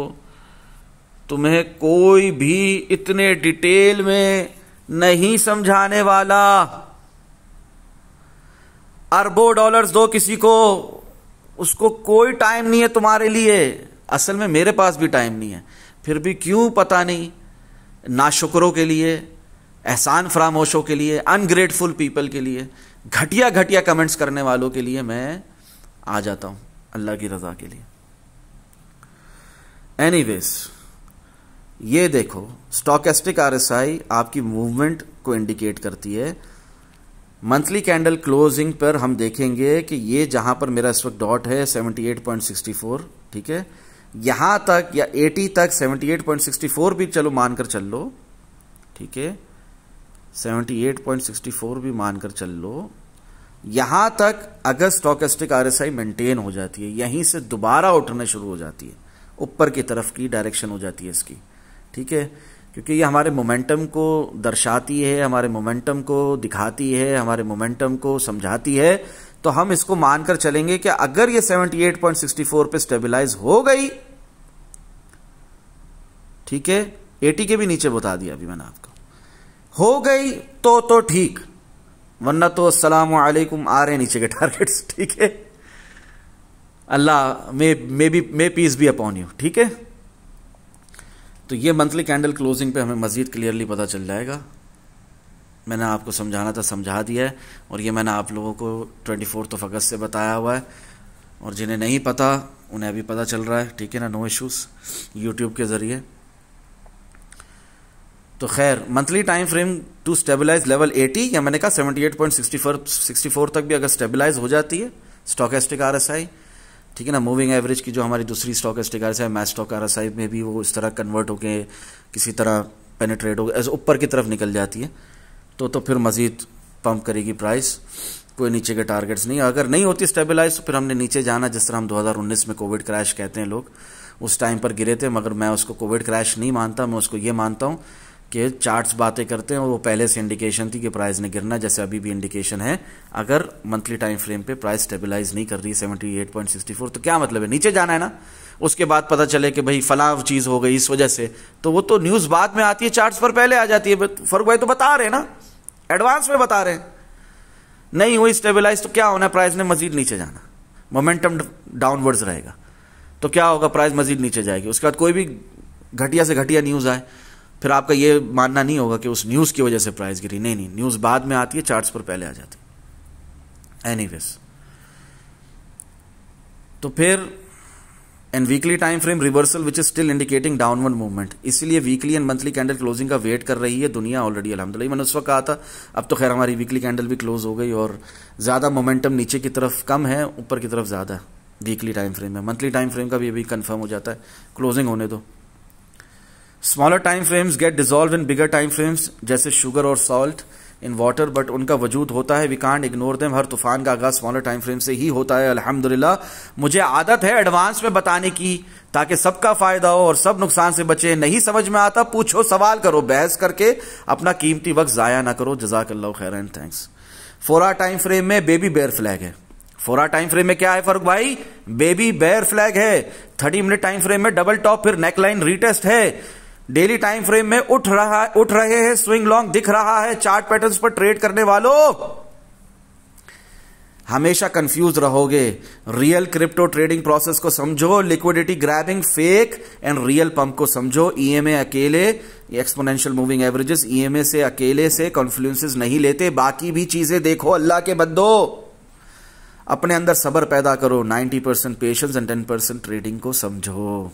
तुम्हें कोई भी इतने डिटेल में नहीं समझाने वाला। अरबों डॉलर्स दो किसी को, उसको कोई टाइम नहीं है तुम्हारे लिए। असल में मेरे पास भी टाइम नहीं है, फिर भी क्यों पता नहीं, नाशुक्रों के लिए, एहसान फरामोशों के लिए, अनग्रेटफुल पीपल के लिए, घटिया घटिया कमेंट्स करने वालों के लिए मैं आ जाता हूं अल्लाह की रजा के लिए। एनीवेज, ये देखो स्टोचैस्टिक RSI आपकी मूवमेंट को इंडिकेट करती है। मंथली कैंडल क्लोजिंग पर हम देखेंगे कि ये जहां पर मेरा इस वक्त डॉट है 78.64, ठीक है, यहां तक या 80 तक 78.64 भी चलो मानकर चल लो, ठीक है, 78.64 भी मानकर चल लो। यहां तक अगर स्टोकेस्टिक आरएसआई मेंटेन हो जाती है, यहीं से दोबारा उठने शुरू हो जाती है, ऊपर की तरफ की डायरेक्शन हो जाती है इसकी, ठीक है, क्योंकि ये हमारे मोमेंटम को दर्शाती है, हमारे मोमेंटम को दिखाती है, हमारे मोमेंटम को समझाती है। तो हम इसको मानकर चलेंगे कि अगर ये 78.64 पे स्टेबलाइज हो गई, ठीक है, 80 के भी नीचे बता दिया अभी मैंने आपको, हो गई तो ठीक, वरना तो अस्सलाम वालेकुम आ रहे नीचे के टारगेट्स, ठीक है, अल्लाह may peace be upon you, ठीक है। तो ये मंथली कैंडल क्लोजिंग पे हमें मजीद क्लियरली पता चल जाएगा। मैंने आपको समझाना था, समझा दिया है, और ये मैंने आप लोगों को 24 अगस्त से बताया हुआ है, और जिन्हें नहीं पता उन्हें अभी पता चल रहा है, ठीक है ना, नो इश्यूज, यूट्यूब के जरिए। तो खैर, monthly time frame to stabilize level 80, या मैंने कहा 78.64 तक भी अगर स्टेबलाइज हो जाती है स्टोकेस्टिक आरएसआई, ठीक है ना, मूविंग एवरेज की जो हमारी दूसरी stochastic RSI match stock RSI में भी वो इस तरह कन्वर्ट होके किसी तरह पेनिट्रेट हो ऐसे ऊपर की तरफ निकल जाती है, तो फिर मजीद पंप करेगी प्राइस, कोई नीचे के टारगेट्स नहीं। अगर नहीं होती स्टेबलाइज तो फिर हमने नीचे जाना, जिस तरह हम 2019 में कोविड क्रैश कहते हैं लोग, उस टाइम पर गिरे थे, मगर मैं उसको कोविड क्रैश नहीं मानता, मैं उसको ये मानता हूँ कि चार्ट्स बातें करते हैं और वो पहले से इंडिकेशन थी कि प्राइस ने गिरना, जैसे अभी भी इंडिकेशन है। अगर मंथली टाइम फ्रेम पे प्राइस स्टेबलाइज नहीं कर रही 78.64 तो क्या मतलब है, नीचे जाना है ना। उसके बाद पता चले कि भाई फला चीज हो गई इस वजह से, तो वो तो न्यूज बाद में आती है, चार्ट्स पर पहले आ जाती है। फरूक भाई तो बता रहे हैं ना, एडवांस में बता रहे हैं, नहीं हुई स्टेबलाइज तो क्या होना है, प्राइस ने मजीद नीचे जाना, मोमेंटम डाउनवर्ड्स रहेगा, तो क्या होगा, प्राइस मजीद नीचे जाएगी। उसके बाद कोई भी घटिया से घटिया न्यूज आए, फिर आपका ये मानना नहीं होगा कि उस न्यूज की वजह से प्राइस गिरी, नहीं, न्यूज बाद में आती है, चार्ट्स पर पहले आ जाती है। एनीवेज, तो फिर and weekly time frame reversal which is still indicating downward movement, इसलिए weekly and monthly candle closing का वेट कर रही है दुनिया ऑलरेडी अल्हम्दुलिल्लाह। मैंने उस वक्त कहा था, अब तो खैर हमारी वीकली कैंडल भी क्लोज हो गई और ज्यादा मोमेंटम नीचे की तरफ कम है, ऊपर की तरफ ज्यादा है वीकली टाइम फ्रेम में। मंथली टाइम फ्रेम का भी अभी कंफर्म हो जाता है, क्लोजिंग होने दो। Smaller time frames get dissolve in bigger time frames, जैसे शुगर और सॉल्ट इन वाटर, बट उनका वजूद होता है, वी कांट इग्नोर देम। हर तूफान का आगाज स्मॉलर टाइम फ्रेम से ही होता है अल्हम्दुलिल्लाह। मुझे आदत है एडवांस में बताने की, ताकि सबका फायदा हो और सब नुकसान से बचे। नहीं समझ में आता पूछो, सवाल करो, बहस करके अपना कीमती वक्त जाया ना करो। जज़ाकल्लाहु खैरन, थैंक्स। 4 आवर टाइम फ्रेम में बेबी बेयर फ्लैग है। 4 आवर टाइम फ्रेम में क्या है फर्क भाई, बेबी बेयर फ्लैग है। 30 मिनट टाइम फ्रेम में डबल टॉप, फिर नेकलाइन रीटेस्ट है। डेली टाइम फ्रेम में उठ रहे हैं, स्विंग लॉन्ग दिख रहा है। चार्ट पैटर्न्स पर ट्रेड करने वालों हमेशा कंफ्यूज रहोगे। रियल क्रिप्टो ट्रेडिंग प्रोसेस को समझो, liquidity grabbing fake and real pump को समझो। ईएमए अकेले, एक्सपोनेंशियल मूविंग एवरेजेस, ईएमए से अकेले से कॉन्फ्लुएंसेस नहीं लेते, बाकी भी चीजें देखो। अल्लाह के बंदो, अपने अंदर सब्र पैदा करो। 90% पेशेंस एंड 10% ट्रेडिंग को समझो।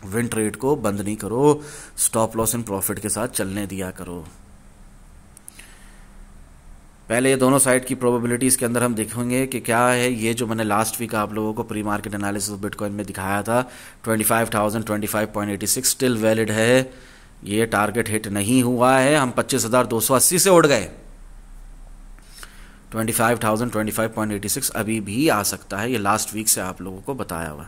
विन ट्रेड को बंद नहीं करो, स्टॉप लॉस एंड प्रॉफिट के साथ चलने दिया करो। पहले ये दोनों साइड की प्रोबेबिलिटीज के अंदर हम देखेंगे कि क्या है। ये जो मैंने लास्ट वीक आप लोगों को pre market analysis of bitcoin में दिखाया था, 25,000 25.86 स्टिल वैलिड है। ये टारगेट हिट नहीं हुआ है, हम 25,280 से उड़ गए। 25,000 25.86 अभी भी आ सकता है, ये लास्ट वीक से आप लोगों को बताया हुआ।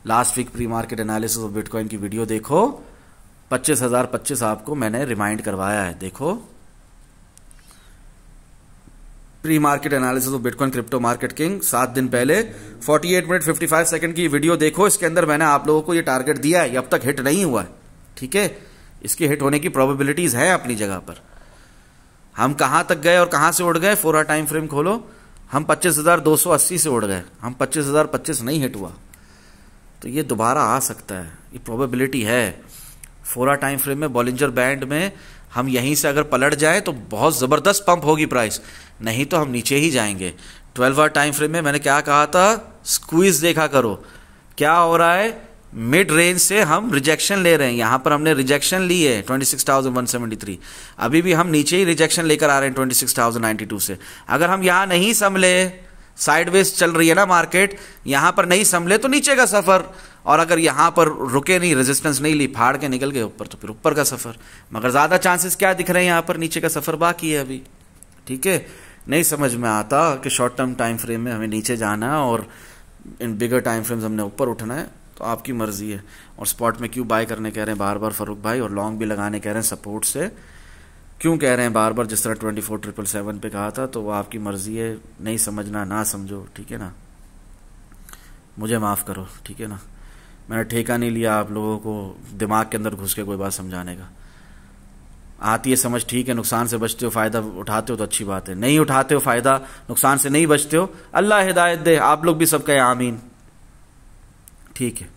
Last week pre market analysis of Bitcoin की वीडियो देखो, 25,025 आपको मैंने रिमाइंड करवाया है। देखो pre market analysis of bitcoin crypto market king 7 दिन पहले 48 मिनट 55 सेकंड की वीडियो देखो। इसके अंदर मैंने आप लोगों को ये टारगेट दिया है, ये अब तक हिट नहीं हुआ है, ठीक है। इसके हिट होने की प्रोबेबिलिटीज है अपनी जगह पर। हम कहां तक गए और कहां से उड़ गए, 4 आवर टाइम फ्रेम खोलो, हम 25,280 से उड़ गए, हम 25,025 नहीं हिट हुआ। तो ये दोबारा आ सकता है, ये प्रोबेबिलिटी है। 4 आवर टाइम फ्रेम में बॉलिंजर बैंड में हम यहीं से अगर पलट जाए तो बहुत जबरदस्त पंप होगी प्राइस, नहीं तो हम नीचे ही जाएंगे। 12 आवर टाइम फ्रेम में मैंने क्या कहा था, स्क्वीज देखा करो। क्या हो रहा है, मिड रेंज से हम रिजेक्शन ले रहे हैं। यहां पर हमने रिजेक्शन ली है 26,173, अभी भी हम नीचे ही रिजेक्शन लेकर आ रहे हैं 26,092 से। अगर हम यहां नहीं संभले, साइडवेज चल रही है ना मार्केट, यहां पर नहीं संभले तो नीचे का सफर, और अगर यहां पर रुके नहीं, रेजिस्टेंस नहीं ली, फाड़ के निकल गए ऊपर, तो फिर ऊपर का सफर। मगर ज्यादा चांसेस क्या दिख रहे हैं, यहां पर नीचे का सफर बाकी है अभी। ठीक है, नहीं समझ में आता कि शॉर्ट टर्म टाइम फ्रेम में हमें नीचे जाना है और इन बिगर टाइम फ्रेम्स हमने ऊपर उठना है, तो आपकी मर्जी है। और स्पॉट में क्यों बाय करने कह रहे हैं बार बार फारूक भाई, और लॉन्ग भी लगाने कह रहे हैं सपोर्ट से, क्यों कह रहे हैं बार बार, जिस तरह 24,777 पे कहा था, तो वो आपकी मर्जी है। नहीं समझना ना समझो, ठीक है ना, मुझे माफ करो, ठीक है ना। मैंने ठेका नहीं लिया आप लोगों को दिमाग के अंदर घुस के कोई बात समझाने का। आती है समझ, ठीक है, नुकसान से बचते हो, फायदा उठाते हो तो अच्छी बात है। नहीं उठाते हो फायदा, नुकसान से नहीं बचते हो, अल्लाह हिदायत दे, आप लोग भी सब कहे आमीन। ठीक है,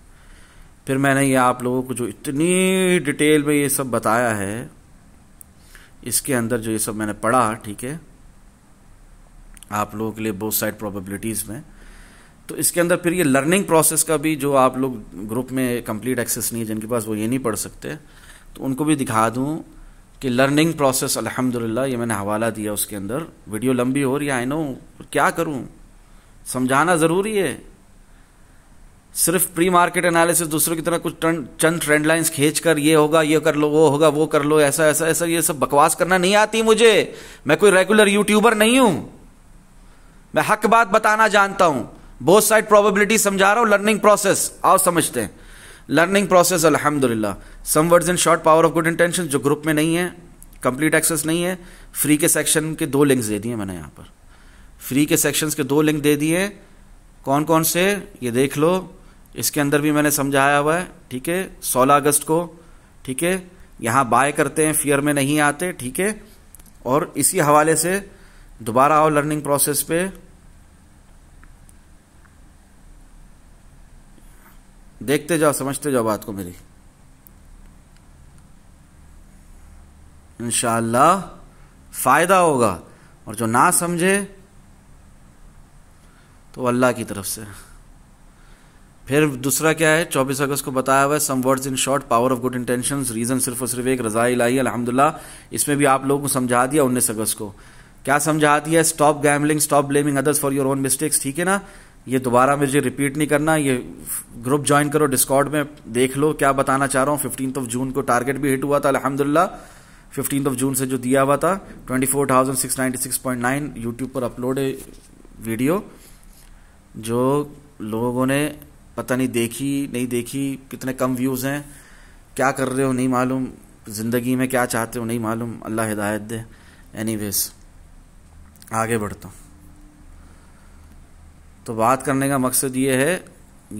फिर मैंने ये आप लोगों को जो इतनी डिटेल में ये सब बताया है, इसके अंदर जो ये सब मैंने पढ़ा, ठीक है, आप लोगों के लिए बोथ साइड प्रोबेबिलिटीज में, तो इसके अंदर फिर ये लर्निंग प्रोसेस का भी, जो आप लोग ग्रुप में कंप्लीट एक्सेस नहीं है जिनके पास, वो ये नहीं पढ़ सकते, तो उनको भी दिखा दूं कि लर्निंग प्रोसेस अल्हम्दुलिल्लाह, ये मैंने हवाला दिया उसके अंदर। वीडियो लंबी हो रही है, आई नो, क्या करूं, समझाना जरूरी है। सिर्फ प्री मार्केट एनालिसिस दूसरों की तरह कुछ चंद ट्रेंड लाइंस खींच कर ये होगा, ये कर लो, वो होगा, वो कर लो, ऐसा ऐसा ऐसा, ये सब बकवास करना नहीं आती मुझे। मैं कोई रेगुलर यूट्यूबर नहीं हूं, मैं हक बात बताना जानता हूं, बोथ साइड प्रोबेबिलिटी समझा रहा हूं, लर्निंग प्रोसेस। आओ समझते हैं लर्निंग प्रोसेस। अल्हम्दुलिल्लाह, some words in short, power of good intention, जो ग्रुप में नहीं है, कंप्लीट एक्सेस नहीं है, फ्री के सेक्शन के 2 लिंक्स दे दिए मैंने यहां पर। फ्री के सेक्शंस के 2 लिंक दे दिए, कौन कौन से ये देख लो, इसके अंदर भी मैंने समझाया हुआ है, ठीक है, 16 अगस्त को, ठीक है। यहां बाय करते हैं, फियर में नहीं आते, ठीक है। और इसी हवाले से दोबारा आओ लर्निंग प्रोसेस पे, देखते जाओ, समझते जाओ बात को मेरी, इंशाअल्लाह फायदा होगा। और जो ना समझे तो अल्लाह की तरफ से। फिर दूसरा क्या है, 24 अगस्त को बताया हुआ है, some words in short, power of good intentions, reason सिर्फ और सिर्फ एक, रजा इलाही, अल्हम्दुलिल्लाह। इसमें भी आप लोगों को समझा दिया 19 अगस्त को। क्या समझा दिया, stop gambling, stop blaming others for your own mistakes, ठीक है ना। ये दोबारा मुझे रिपीट नहीं करना, ये ग्रुप ज्वाइन करो, डिस्कॉर्ड में देख लो क्या बताना चाह रहा हूं। 15 जून को टारगेट भी हिट हुआ था अल्हम्दुलिल्लाह, 15 जून से जो दिया हुआ था 24,696.9 यूट्यूब पर अपलोड है वीडियो। जो लोगों ने पता नहीं देखी नहीं देखी, कितने कम व्यूज हैं, क्या कर रहे हो नहीं मालूम, जिंदगी में क्या चाहते हो नहीं मालूम, अल्लाह हिदायत दे। एनीवेज आगे बढ़ता हूं। तो बात करने का मकसद ये है,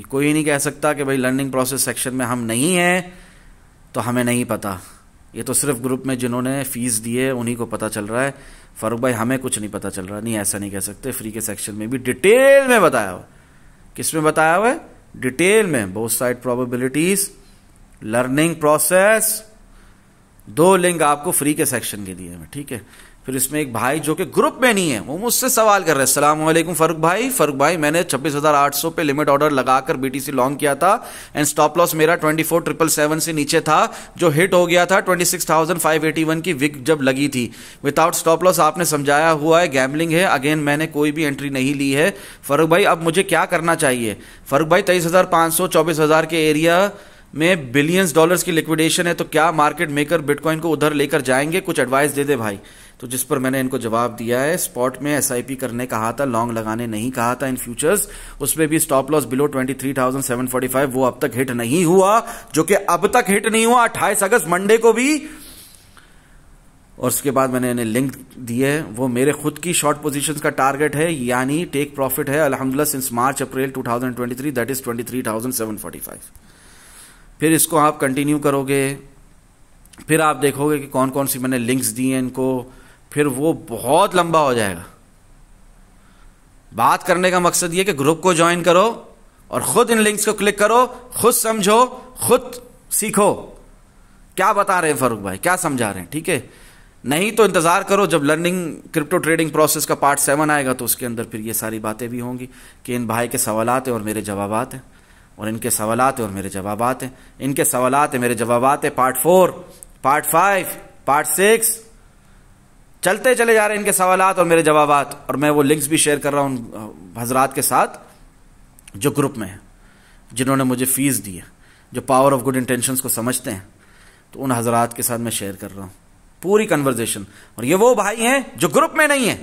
कोई नहीं कह सकता कि भाई लर्निंग प्रोसेस सेक्शन में हम नहीं हैं तो हमें नहीं पता। ये तो सिर्फ ग्रुप में जिन्होंने फीस दी है उन्हीं को पता चल रहा है। फारूक भाई हमें कुछ नहीं पता चल रहा, नहीं ऐसा नहीं कह सकते। फ्री के सेक्शन में भी डिटेल में बताया हुआ, किस में बताया हुआ है, डिटेल में, both side probabilities, learning process, 2 link आपको फ्री के सेक्शन के दिए हैं, ठीक है। फिर इसमें एक भाई जो कि ग्रुप में नहीं है, वो मुझसे सवाल कर रहे हैं, अस्सलाम वालेकुम फारूक भाई मैंने 26,800 पे लिमिट ऑर्डर लगाकर बीटीसी लॉन्ग किया था एंड स्टॉप लॉस मेरा 24,777 से नीचे था, जो हिट हो गया था 26,581 की विक जब लगी थी। विदाउट स्टॉप लॉस आपने समझाया हुआ है गैम्बलिंग है, अगेन मैंने कोई भी एंट्री नहीं ली है। फारूक भाई अब मुझे क्या करना चाहिए? फारूक भाई 23,500 24,000 के एरिया में बिलियंस डॉलर्स की लिक्विडेशन है, तो क्या मार्केट मेकर बिटकॉइन को उधर लेकर जाएंगे? कुछ एडवाइस दे दे भाई। तो जिस पर मैंने इनको जवाब दिया है, स्पॉट में एसआईपी करने कहा था, लॉन्ग लगाने नहीं कहा था इन फ्यूचर्स, उसमें भी स्टॉप लॉस बिलो 23,745, वो अब तक हिट नहीं हुआ, जो कि अब तक हिट नहीं हुआ 28 अगस्त मंडे को भी। और उसके बाद मैंने इन्हें लिंक दिए, वो मेरे खुद की शॉर्ट पोजीशंस का टारगेट है, यानी टेक प्रॉफिट है अल्हम्दुलिल्लाह since March April 2023, that is 23,745। फिर इसको आप कंटिन्यू करोगे, फिर आप देखोगे कि कौन कौन सी मैंने लिंक्स दी हैं इनको, फिर वो बहुत लंबा हो जाएगा। बात करने का मकसद ये कि ग्रुप को ज्वाइन करो और खुद इन लिंक्स को क्लिक करो, खुद समझो, खुद सीखो क्या बता रहे हैं फारूक भाई, क्या समझा रहे हैं, ठीक है। नहीं तो इंतजार करो जब लर्निंग क्रिप्टो ट्रेडिंग प्रोसेस का पार्ट 7 आएगा, तो उसके अंदर फिर ये सारी बातें भी होंगी कि इन भाई के सवालात हैं और मेरे जवाबात हैं। और इनके सवालात हैं और मेरे जवाबात हैं, इनके सवालात हैं मेरे जवाबात हैं। पार्ट 4, पार्ट 5, पार्ट 6 चलते चले जा रहे हैं, इनके सवालात और मेरे जवाबात। और मैं वो लिंक्स भी शेयर कर रहा हूँ हजरात के साथ जो ग्रुप में है, जिन्होंने मुझे फीस दी है, जो पावर ऑफ गुड इंटेंशंस को समझते हैं, तो उन हजरात के साथ मैं शेयर कर रहा हूँ पूरी कन्वर्जेशन। और ये वो भाई हैं जो ग्रुप में नहीं है,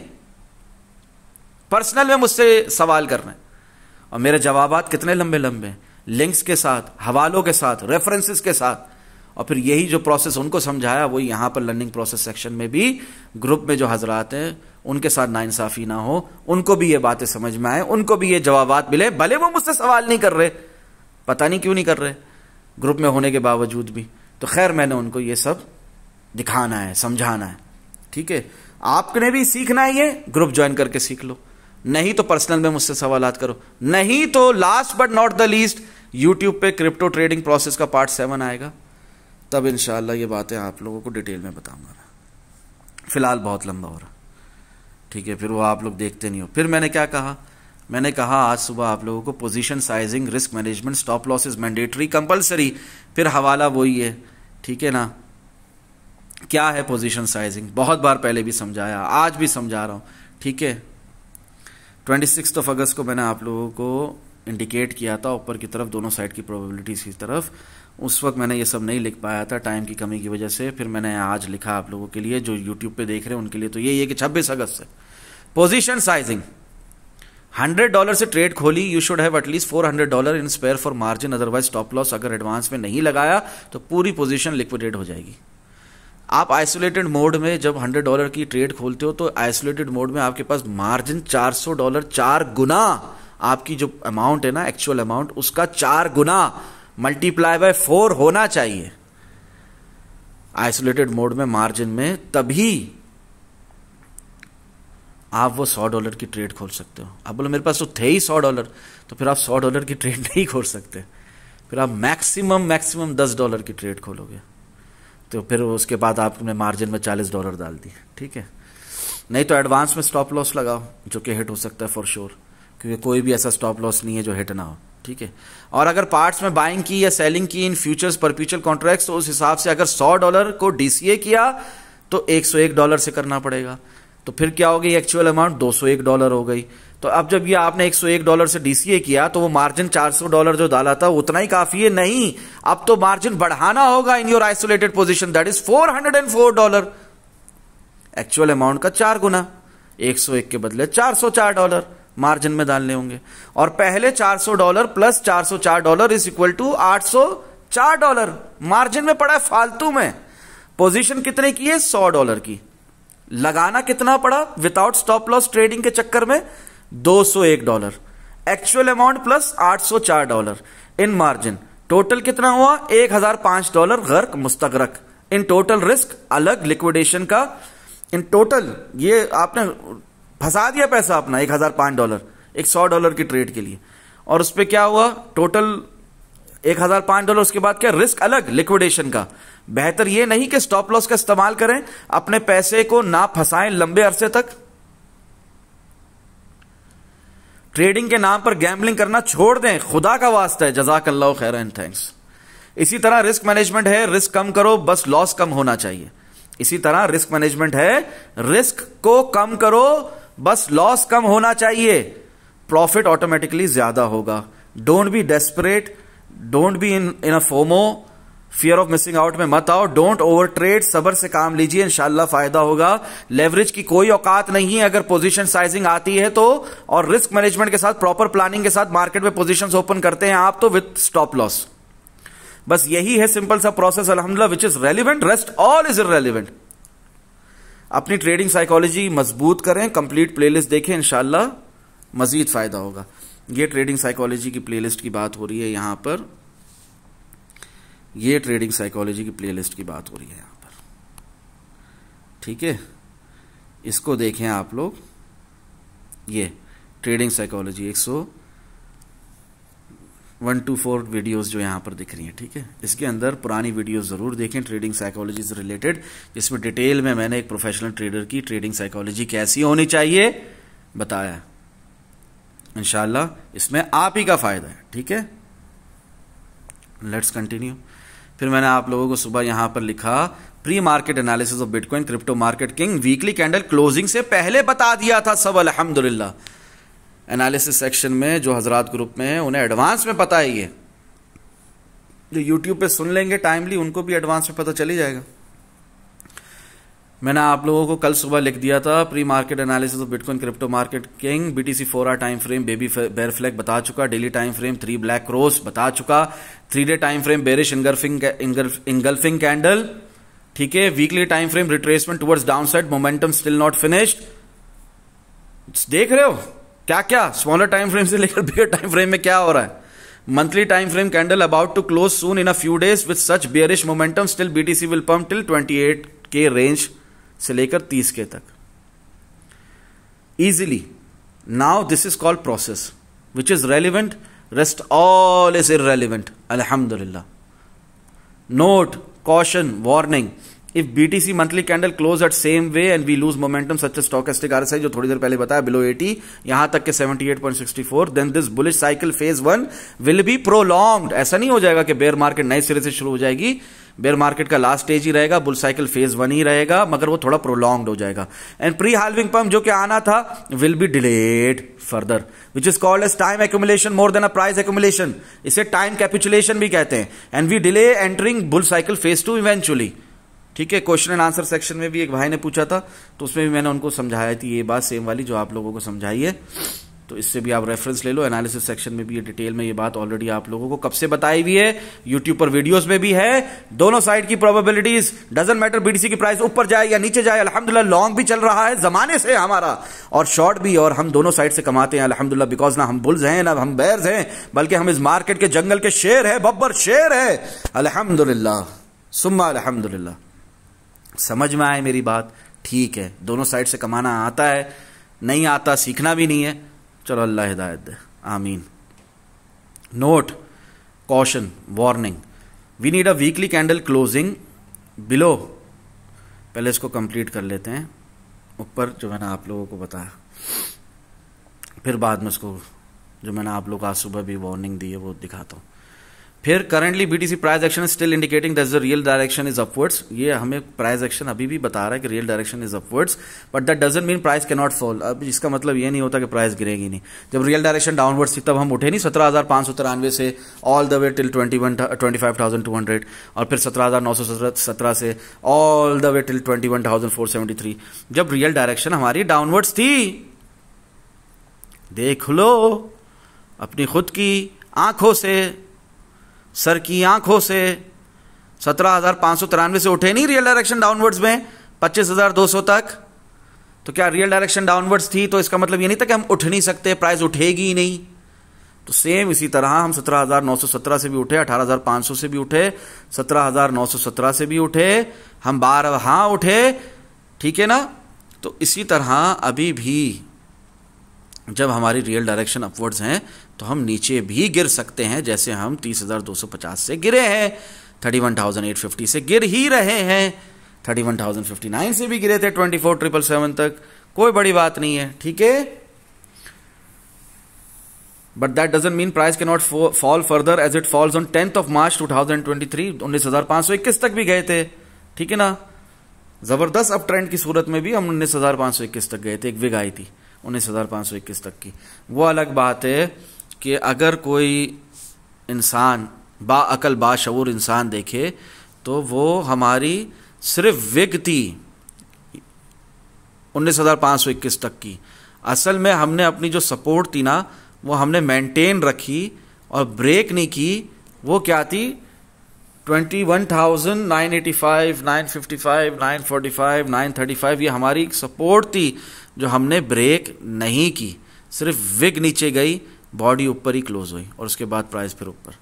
पर्सनल में मुझसे सवाल कर रहे हैं, और मेरे जवाबात कितने लंबे लंबे हैं, लिंक्स के साथ, हवालों के साथ, रेफरेंसेस के साथ। और फिर यही जो प्रोसेस उनको समझाया वही यहां पर लर्निंग प्रोसेस सेक्शन में भी ग्रुप में जो हजरात हैं उनके साथ नाइंसाफी ना हो, उनको भी ये बातें समझ में आए, उनको भी ये जवाबात मिले, भले वो मुझसे सवाल नहीं कर रहे, पता नहीं क्यों नहीं कर रहे ग्रुप में होने के बावजूद भी। तो खैर मैंने उनको ये सब दिखाना है, समझाना है, ठीक है। आपने भी सीखना है, ये ग्रुप ज्वाइन करके सीख लो, नहीं तो पर्सनल में मुझसे सवालात करो, नहीं तो last but not the least YouTube पे क्रिप्टो ट्रेडिंग प्रोसेस का पार्ट 7 आएगा, तब इंशाल्लाह ये बातें आप लोगों को डिटेल में बताऊंगा। फिलहाल बहुत लंबा हो रहा, ठीक है, फिर वो आप लोग देखते नहीं हो। फिर मैंने क्या कहा, मैंने कहा आज सुबह आप लोगों को position sizing, risk management, stop loss is mandatory, compulsory. फिर हवाला वही है, ठीक है ना। क्या है पोजीशन साइजिंग, बहुत बार पहले भी समझाया, आज भी समझा रहा हूं, ठीक है। 26 अगस्त को मैंने आप लोगों को इंडिकेट किया था ऊपर की तरफ, दोनों साइड की प्रोबेबिलिटीज की तरफ। उस वक्त मैंने ये सब नहीं लिख पाया था टाइम की कमी की वजह से, फिर मैंने आज लिखा आप लोगों के लिए, जो यूट्यूब पे देख रहे हैं उनके लिए तो यही है कि 26 अगस्त से पोजीशन साइजिंग, $100 से ट्रेड खोली, you should have at least $400 in spare for margin, otherwise stop loss अगर एडवांस में नहीं लगाया तो पूरी पोजीशन लिक्विडेट हो जाएगी। आप आइसोलेटेड मोड में जब $100 की ट्रेड खोलते हो तो आइसोलेटेड मोड में आपके पास मार्जिन $400, 4 गुना आपकी जो अमाउंट है ना, एक्चुअल अमाउंट, उसका 4 गुना मल्टीप्लाई बाय 4 होना चाहिए आइसोलेटेड मोड में मार्जिन में, तभी आप वो $100 की ट्रेड खोल सकते हो। आप बोलो मेरे पास तो थे ही $100, तो फिर आप $100 की ट्रेड नहीं खोल सकते, फिर आप मैक्सिमम $10 की ट्रेड खोलोगे, तो फिर उसके बाद आपने मार्जिन में $40 डाल दिए, ठीक है। नहीं तो एडवांस में स्टॉप लॉस लगाओ जो कि हिट हो सकता है फॉर श्योर, क्योंकि कोई भी ऐसा स्टॉप लॉस नहीं है जो हिट ना हो, ठीक है। और अगर पार्ट्स में बाइंग की या सेलिंग की इन फ्यूचर्स परपेचुअल कॉन्ट्रैक्ट्स, तो उस हिसाब से अगर $100 को डीसीए किया तो $101 से करना पड़ेगा, तो फिर क्या हो गई, एक्चुअल अमाउंट $201 हो गई। तो अब जब ये आपने $101 से डीसीए किया तो वो मार्जिन $400 जो डाला था उतना ही काफी है, नहीं, अब तो मार्जिन बढ़ाना होगा in your isolated position, that is $404, actual amount का 4 गुना, 101 के बदले $404 मार्जिन में डालने होंगे। और पहले $400 plus $404 is equal to $804 margin में पड़ा है फालतू में। पोजीशन कितने की है, $100 की, लगाना कितना पड़ा विदाउट स्टॉप लॉस ट्रेडिंग के चक्कर में, $201, actual amount plus $804 in margin, total कितना हुआ, $1005 गर्क मुस्तगरक, इन टोटल रिस्क अलग लिक्विडेशन का, इन टोटल ये आपने फंसा दिया पैसा अपना $1005 एक $100 की ट्रेड के लिए, और उस पर क्या हुआ, टोटल $1005, उसके बाद क्या, रिस्क अलग लिक्विडेशन का। बेहतर ये नहीं कि स्टॉप लॉस का इस्तेमाल करें, अपने पैसे को ना फंसाएं लंबे अरसे तक, ट्रेडिंग के नाम पर गैम्बलिंग करना छोड़ दें, खुदा का वास्ता है, जज़ाकल्लाहु खैरन एंड थैंक्स। इसी तरह रिस्क मैनेजमेंट है, रिस्क कम करो बस लॉस कम होना चाहिए। इसी तरह रिस्क मैनेजमेंट है, रिस्क को कम करो बस लॉस कम होना चाहिए, प्रॉफिट ऑटोमेटिकली ज्यादा होगा। Don't be desperate, don't be in a FOMO, fear of missing out में मत आओ, डोंट ओवर ट्रेड, सब्र से काम लीजिए, इंशाल्लाह फायदा होगा। लेवरेज की कोई औकात नहीं है अगर पोजीशन साइजिंग आती है तो, और रिस्क मैनेजमेंट के साथ प्रॉपर प्लानिंग के साथ मार्केट में पोजीशंस ओपन करते हैं आप तो विद स्टॉप लॉस। बस यही है सिंपल सा प्रोसेस अल्हम्दुलिल्लाह, विच is relevant, rest all is irrelevant. अपनी ट्रेडिंग साइकोलॉजी मजबूत करें, कंप्लीट प्लेलिस्ट देखें, इंशाल्लाह मजीद फायदा होगा। ये ट्रेडिंग साइकोलॉजी की प्लेलिस्ट की बात हो रही है यहां पर, ये ट्रेडिंग साइकोलॉजी की प्लेलिस्ट की बात हो रही है यहां पर, ठीक है। इसको देखें आप लोग, ये ट्रेडिंग साइकोलॉजी 124 वीडियोस जो यहां पर दिख रही हैं, ठीक है। इसके अंदर पुरानी वीडियोस जरूर देखें ट्रेडिंग साइकोलॉजी से रिलेटेड, जिसमें डिटेल में मैंने एक प्रोफेशनल ट्रेडर की ट्रेडिंग साइकोलॉजी कैसी होनी चाहिए बताया। इंशाल्लाह इसमें आप ही का फायदा है, ठीक है। Let's continue. फिर मैंने आप लोगों को सुबह यहां पर लिखा pre market analysis of bitcoin crypto market king, weekly candle closing से पहले बता दिया था सब, अल्हम्दुलिल्लाह। एनालिसिस सेक्शन में जो हजरात ग्रुप में हैं उन्हें एडवांस में पता है, ये जो यूट्यूब पे सुन लेंगे टाइमली उनको भी एडवांस में पता चली जाएगा। मैंने आप लोगों को कल सुबह लिख दिया था pre market analysis of bitcoin crypto market king, BTC 4 hour time frame baby bear flag बता चुका, daily time frame 3 black cross बता चुका, 3 day time frame bearish engulfing candle, ठीक है, weekly time frame retracement towards downside, momentum still not finished. देख रहे हो क्या क्या स्मॉलर टाइम फ्रेम से लेकर बिगर टाइम फ्रेम में क्या हो रहा है। Monthly time frame candle about to close soon in a few days with such bearish momentum, still BTC will pump till 28K range से लेकर 30K तक easily. Now this is called process which is relevant, rest all is irrelevant, अल्हम्दुलिल्लाह। Note, caution, warning, if BTC monthly candle close at same way and we lose momentum such as stochastic RSI जो थोड़ी देर पहले बताया below 80 यहां तक के 78.64, then this bullish cycle phase 1 will be prolonged। ऐसा नहीं हो जाएगा कि बेयर मार्केट नए सिरे से शुरू हो जाएगी, बेयर मार्केट का लास्ट स्टेज ही रहेगा, बुल साइकिल फेज 1 ही रहेगा, मगर वो थोड़ा प्रोलॉन्ग्ड हो जाएगा। एंड प्री हाल्विंग पंप जो कि आना था will be delayed further, which is called as time accumulation more than a price accumulation. इसे टाइम कैपिचुलेशन भी कहते हैं। And we delay entering bull cycle phase 2 eventually, ठीक है। क्वेश्चन एंड आंसर सेक्शन में भी एक भाई ने पूछा था, तो उसमें भी मैंने उनको समझाया थी ये बात सेम वाली जो आप लोगों को समझाई है, तो इससे भी आप रेफरेंस ले लो। एनालिसिस सेक्शन में भी ये डिटेल में ये बात ऑलरेडी आप लोगों को कब से बताई हुई है, यूट्यूब पर वीडियोस में भी है। दोनों साइड की प्रोबेबिलिटीज, डजंट मैटर BTC की प्राइस ऊपर जाए या नीचे जाए, अल्हम्दुलिल्लाह लॉन्ग भी चल रहा है जमाने से हमारा और शॉर्ट भी, और हम दोनों साइड से कमाते हैं अल्हम्दुलिल्लाह, बिकॉज ना हम बुल्स हैं ना हम बेयर्स हैं, बल्कि हम इस मार्केट के जंगल के शेर है, बब्बर शेर है, अल्हम्दुलिल्लाह सुम्मा अल्हम्दुलिल्लाह। समझ में आए मेरी बात? ठीक है, दोनों साइड से कमाना आता है, नहीं आता सीखना भी नहीं है, चलो अल्लाह हिदायत दे, आमीन। Note, caution, warning, we need a weekly candle closing below, पहले इसको कंप्लीट कर लेते हैं ऊपर जो मैंने आप लोगों को बताया, फिर बाद में उसको जो मैंने आप लोगों को आज सुबह भी वार्निंग दी है वो दिखाता हूं। फिर currently BTC price action still indicating that the real direction is upwards, ये हमें प्राइस एक्शन अभी भी बता रहा है कि real direction is upwards, but that doesn't mean price can not fall. अब इसका मतलब ये नहीं होता कि प्राइस गिरेगी नहीं। जब रियल डायरेक्शन डाउनवर्ड्स थी तब हम उठे नहीं 17,593 से ऑल द वे टिल 25,200 और फिर 17,917 से ऑल द वे टिल 21,473, जब रियल डायरेक्शन हमारी डाउनवर्ड्स थी। देख लो अपनी खुद की आंखों से, सर की आंखों से, 17,593 से उठे नहीं रियल डायरेक्शन डाउनवर्ड्स में 25,200 तक। तो क्या रियल डायरेक्शन डाउनवर्ड्स थी तो इसका मतलब ये नहीं था कि हम उठ नहीं सकते, प्राइस उठेगी ही नहीं। तो सेम इसी तरह हम 17,917 से भी उठे, 18,500 से भी उठे, 17,917 से भी उठे, हम 12 उठे, ठीक है ना। तो इसी तरह अभी भी जब हमारी रियल डायरेक्शन अपवर्ड्स हैं तो हम नीचे भी गिर सकते हैं, जैसे हम 30,250 से गिरे हैं, 31,850 से गिर ही रहे हैं, 31,059 से भी गिरे थे 24,777 तक, कोई बड़ी बात नहीं है, ठीक है। But that doesn't mean price can not fall further as it falls on 10th March 2023, 19,521 तक भी गए थे, ठीक है ना। जबरदस्त अप ट्रेंड की सूरत में भी हम 19,521 तक गए थे, एक विग आई थी 19,521 तक की। वो अलग बात है कि अगर कोई इंसान बाअकल बाशऊर इंसान देखे तो वो हमारी सिर्फ विग थी 19,521 तक की, असल में हमने अपनी जो सपोर्ट थी ना वो हमने मेंटेन रखी और ब्रेक नहीं की। वो क्या थी? 21,985, 955, 945, 935, ये हमारी सपोर्ट थी जो हमने ब्रेक नहीं की, सिर्फ विग नीचे गई, बॉडी ऊपर ही क्लोज हुई और उसके बाद प्राइस फिर ऊपर।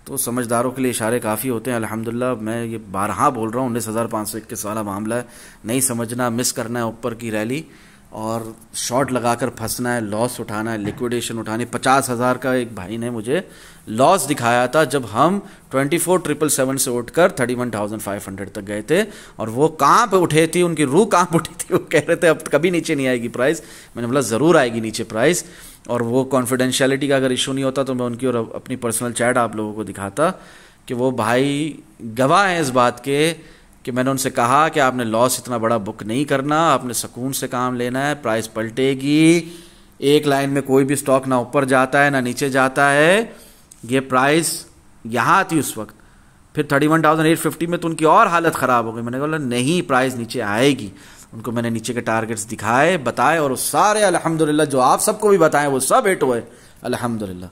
तो समझदारों के लिए इशारे काफ़ी होते हैं अल्हम्दुलिल्लाह। मैं ये 12 बोल रहा हूँ, 19,521 वाला मामला है, नहीं समझना, मिस करना है ऊपर की रैली, और शॉर्ट लगाकर फंसना है, लॉस उठाना है, लिक्विडेशन उठानी। 50,000 का एक भाई ने मुझे लॉस दिखाया था जब हम 24,777 से उठकर 31,500 तक गए थे, और वो कांप उठे थी, उनकी रूह कांप उठी थी। वो कह रहे थे अब कभी नीचे नहीं आएगी प्राइस। मैंने बोला ज़रूर आएगी नीचे प्राइस, और वो कॉन्फिडेंशियलिटी का अगर इशू नहीं होता तो मैं उनकी और अपनी पर्सनल चैट आप लोगों को दिखाता कि वो भाई गवाह हैं इस बात के कि मैंने उनसे कहा कि आपने लॉस इतना बड़ा बुक नहीं करना, आपने सुकून से काम लेना है, प्राइस पलटेगी, एक लाइन में कोई भी स्टॉक ना ऊपर जाता है ना नीचे जाता है। ये प्राइस यहाँ थी उस वक्त, फिर 31,850 में तो उनकी और हालत ख़राब हो गई। मैंने बोला नहीं, प्राइस नीचे आएगी। उनको मैंने नीचे के टारगेट्स दिखाए, बताए, और सारे अल्हम्दुलिल्लाह जो आप सबको भी बताएं वो सब हिट हुए अल्हम्दुलिल्लाह।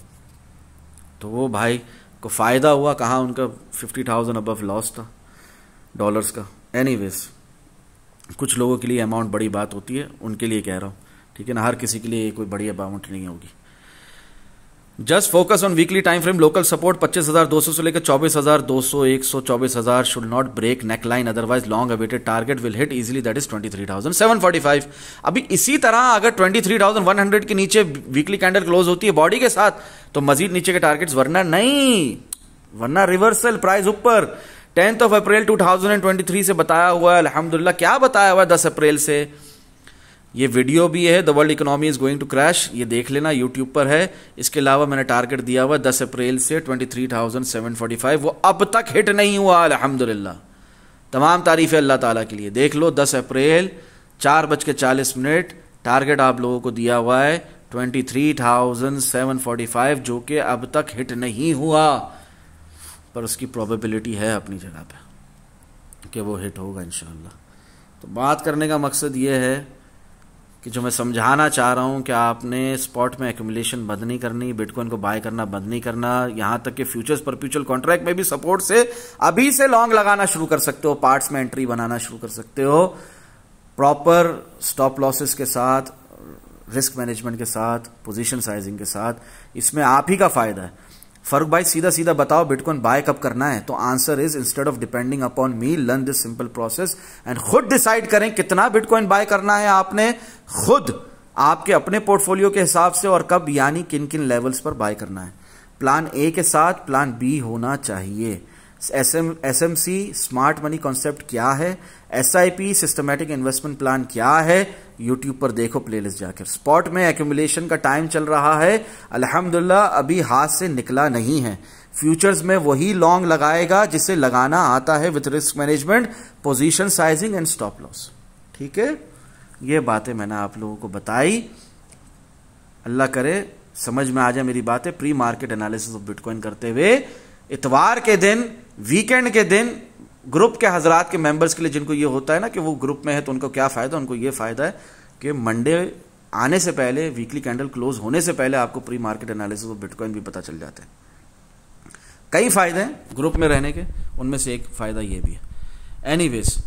तो वो भाई को फ़ायदा हुआ। कहाँ उनका 50,000 अबव लॉस था डॉलर्स का। एनीवेज, कुछ लोगों के लिए अमाउंट बड़ी बात होती है, उनके लिए कह रहा हूँ, ठीक है ना। हर किसी के लिए कोई बड़ी अमाउंट नहीं होगी। Just focus on weekly time frame. Local support 25,200 से लेकर 24,200, 124,000 should not break neck line, otherwise long awaited target will hit easily, that is 23,745। अभी इसी तरह अगर 23,100 के नीचे वीकली कैंडल क्लोज होती है बॉडी के साथ तो मजीद नीचे के टारगेट्स, वरना नहीं, वरना रिवर्सल, प्राइस ऊपर। 10 अप्रैल 2023 से बताया हुआ है अल्हम्दुलिल्लाह। क्या बताया हुआ है 10 अप्रैल से? ये वीडियो भी है, the world economy is going to crash, ये देख लेना, यूट्यूब पर है। इसके अलावा मैंने टारगेट दिया हुआ 10 अप्रैल से 23,745, वो अब तक हिट नहीं हुआ अल्हम्दुलिल्लाह। तमाम तारीफ़ है अल्लाह ताला के लिए। देख लो 10 अप्रैल 4:40 टारगेट आप लोगों को दिया हुआ है 23,745, जो कि अब तक हिट नहीं हुआ, पर उसकी प्रोबेबिलिटी है अपनी जगह पे कि वो हिट होगा इंशाअल्लाह। तो बात करने का मकसद ये है कि जो मैं समझाना चाह रहा हूँ कि आपने स्पॉट में एक्यूमुलेशन बंद नहीं करनी, बिटकॉइन को बाय करना बंद नहीं करना। यहाँ तक कि फ्यूचर्स परपेचुअल कॉन्ट्रैक्ट में भी सपोर्ट से अभी से लॉन्ग लगाना शुरू कर सकते हो, पार्ट्स में एंट्री बनाना शुरू कर सकते हो, प्रॉपर स्टॉप लॉसेस के साथ, रिस्क मैनेजमेंट के साथ, पोजीशन साइजिंग के साथ। इसमें आप ही का फायदा है। फर्क भाई सीधा सीधा बताओ बिटकॉइन बाय कब करना है? तो answer is, instead of depending upon me, learn this simple process and खुद डिसाइड करें कितना बिटकॉइन बाय करना है आपने, खुद आपके अपने पोर्टफोलियो के हिसाब से, और कब, यानी किन किन लेवल्स पर बाय करना है। प्लान ए के साथ प्लान बी होना चाहिए। एसएमसी स्मार्ट मनी कॉन्सेप्ट क्या है, एसआईपी सिस्टमैटिक इन्वेस्टमेंट प्लान क्या है, यूट्यूब पर देखो प्लेलिस्ट जाकर। स्पॉट में एक्यूमुलेशन का टाइम चल रहा है अल्हम्दुलिल्लाह, अभी हाथ से निकला नहीं है। फ्यूचर्स में वही लॉन्ग लगाएगा जिसे लगाना आता है, with risk management, position sizing and stop loss. ठीक है, ये बातें मैंने आप लोगों को बताई। अल्लाह करे समझ में आ जाए मेरी बातें। Pre market analysis of bitcoin करते हुए इतवार के दिन, वीकेंड के दिन, ग्रुप के हजरात के मेंबर्स के लिए जिनको ये होता है ना कि वो ग्रुप में है तो उनको क्या फायदा, उनको ये फायदा है कि मंडे आने से पहले, वीकली कैंडल क्लोज होने से पहले आपको pre market analysis of bitcoin भी पता चल जाते हैं। कई फायदे हैं ग्रुप में रहने के, उनमें से एक फायदा ये भी है। एनीवेज,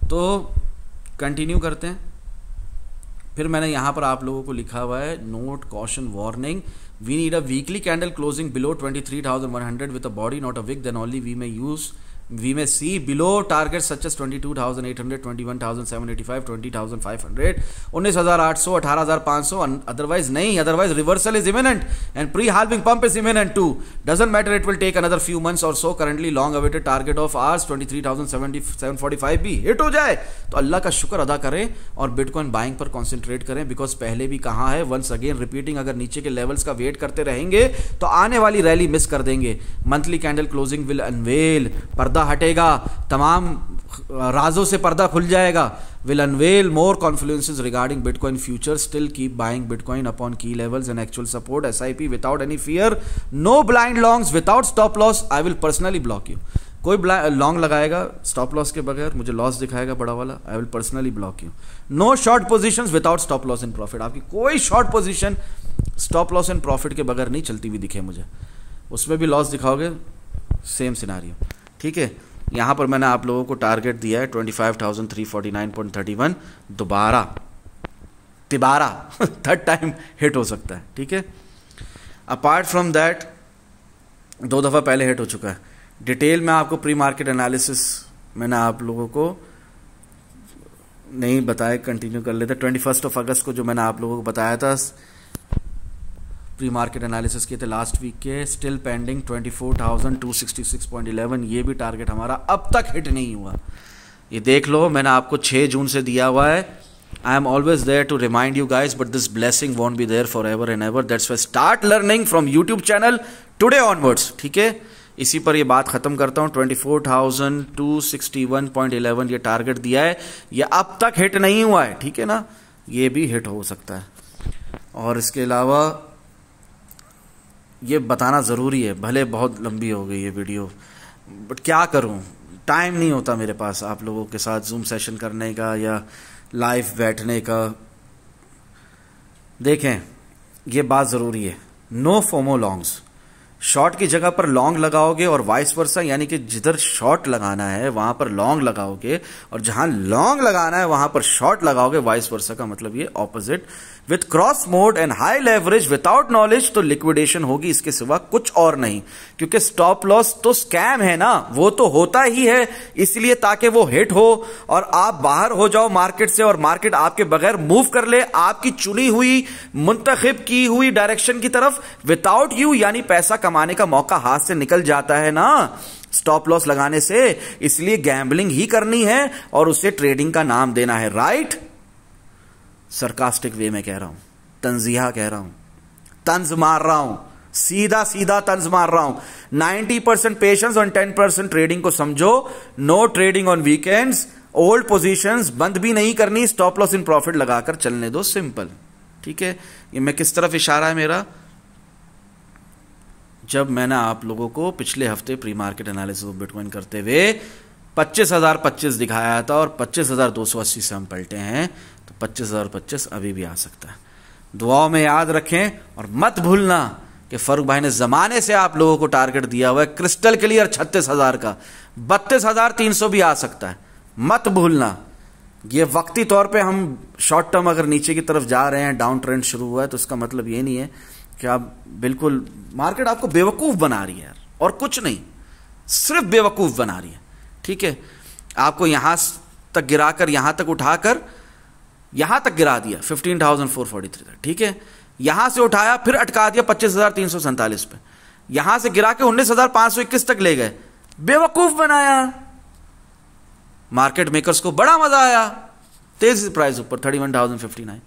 तो कंटिन्यू करते हैं। फिर मैंने यहां पर आप लोगों को लिखा हुआ है, note caution warning, we need a weekly candle closing below 23,100 with a body not a wick, then only we may see below targets such as 22,800, 21,785, 20,500, 19,800, 18,500, otherwise नहीं, otherwise reversal is imminent and pre-halving pump is imminent too. Doesn't matter, it will take another few months or so. Currently long awaited target of ours 23,745 भी हिट हो जाए तो अल्लाह का शुक्र अदा करें और बिटकॉइन बाइंग पर कॉन्सेंट्रेट करें, बिकॉज पहले भी कहा है, वंस अगेन रिपीटिंग, अगर नीचे के लेवल्स का वेट करते रहेंगे तो आने वाली रैली मिस कर देंगे। Monthly candle closing will unveil, पर्दा हटेगा, तमाम राजों से पर्दा खुल जाएगा। Will unveil more confluences regarding bitcoin future, still keep buying bitcoin upon key levels and actual support, SIP without any fear, no blind longs without stop loss, I will personally block you. कोई लॉन्ग लगाएगा स्टॉप लॉस के बगैर, मुझे लॉस दिखाएगा बड़ा वाला, I will personally block you. No short positions without stop loss in profit, आपकी कोई short position stop loss in profit के बगैर नहीं चलती हुई दिखे मुझे, उसमें भी लॉस दिखाओगे, सेम सिनारियो। ठीक है, यहाँ पर मैंने आप लोगों को टारगेट दिया है 25,349.31, दोबारा थर्ड टाइम हिट हो सकता है। ठीक है, अपार्ट फ्रॉम दैट 2 दफ़ा पहले हिट हो चुका है। डिटेल में आपको प्री मार्केट एनालिसिस मैंने आप लोगों को नहीं बताए, कंटिन्यू कर लेते। 21 अगस्त को जो मैंने आप लोगों को बताया था प्री मार्केट एनालिसिस किए थे लास्ट वीक के, स्टिल पेंडिंग 24,266.11, ये भी टारगेट हमारा अब तक हिट नहीं हुआ। ये देख लो, मैंने आपको 6 जून से दिया हुआ है। I am always there to remind you guys, but this blessing won't be there for ever and ever. That's why start learning from YouTube channel today onwards, ठीक है। इसी पर ये बात खत्म करता हूँ। 24,261.11 ये टारगेट दिया है, ये अब तक हिट नहीं हुआ है, ठीक है ना। ये भी हिट हो सकता है। और इसके अलावा ये बताना ज़रूरी है, भले बहुत लंबी हो गई ये वीडियो, बट क्या करूँ, टाइम नहीं होता मेरे पास आप लोगों के साथ जूम सेशन करने का या लाइव बैठने का। देखें, ये बात ज़रूरी है, नो फोमो लॉन्ग्स। शॉर्ट की जगह पर लॉन्ग लगाओगे और वाइस वर्सा, यानी कि जिधर शॉर्ट लगाना है वहां पर लॉन्ग लगाओगे और जहां लॉन्ग लगाना है वहां पर शॉर्ट लगाओगे, वाइस वर्सा का मतलब ये opposite. With cross mode and high leverage without knowledge तो लिक्विडेशन होगी, इसके सिवा कुछ और नहीं। क्योंकि स्टॉप लॉस तो स्कैम है ना, वो तो होता ही है इसलिए ताकि वो हिट हो और आप बाहर हो जाओ मार्केट से और मार्केट आपके बगैर मूव कर ले आपकी चुनी हुई मुंतखब की हुई डायरेक्शन की तरफ विदाउट यू, यानी पैसा कमाने का मौका हाथ से निकल जाता है ना स्टॉप लॉस लगाने से। इसलिए गैम्बलिंग ही करनी है और उसे ट्रेडिंग का नाम देना है, राइट। सरकास्टिक वे में कह रहा हूं, तंजीहा कह रहा हूं, तंज मार रहा हूं, सीधा सीधा तंज मार रहा हूं। 90% पेशेंस और 10% ट्रेडिंग को समझो। No trading on weekends, old positions बंद भी नहीं करनी, स्टॉप लॉस इन प्रॉफिट लगाकर चलने दो, सिंपल, ठीक है। ये मैं किस तरफ इशारा है मेरा, जब मैंने आप लोगों को पिछले हफ्ते pre market analysis of bitcoin करते हुए 25,025 दिखाया था और 25,280 से हम पलटे हैं, तो 25,025 अभी भी आ सकता है। दुआओं में याद रखें और मत भूलना कि फरूक भाई ने जमाने से आप लोगों को टारगेट दिया हुआ है क्रिस्टल क्लियर 36,000 का, 32,300 भी आ सकता है, मत भूलना। ये वक्ती तौर पे हम शॉर्ट टर्म अगर नीचे की तरफ जा रहे हैं, डाउन ट्रेंड शुरू हुआ है, तो इसका मतलब ये नहीं है कि आप बिल्कुल, मार्केट आपको बेवकूफ बना रही है यार, और कुछ नहीं, सिर्फ बेवकूफ बना रही है, ठीक है। आपको यहां तक गिराकर यहां तक उठाकर यहां तक गिरा दिया 15,443 तक, ठीक है। यहां से उठाया फिर अटका दिया 25,347 पे, यहां से गिरा के 19,521 तक ले गए, बेवकूफ बनाया। मार्केट मेकर्स को बड़ा मजा आया, तेजी से प्राइस ऊपर 31,059।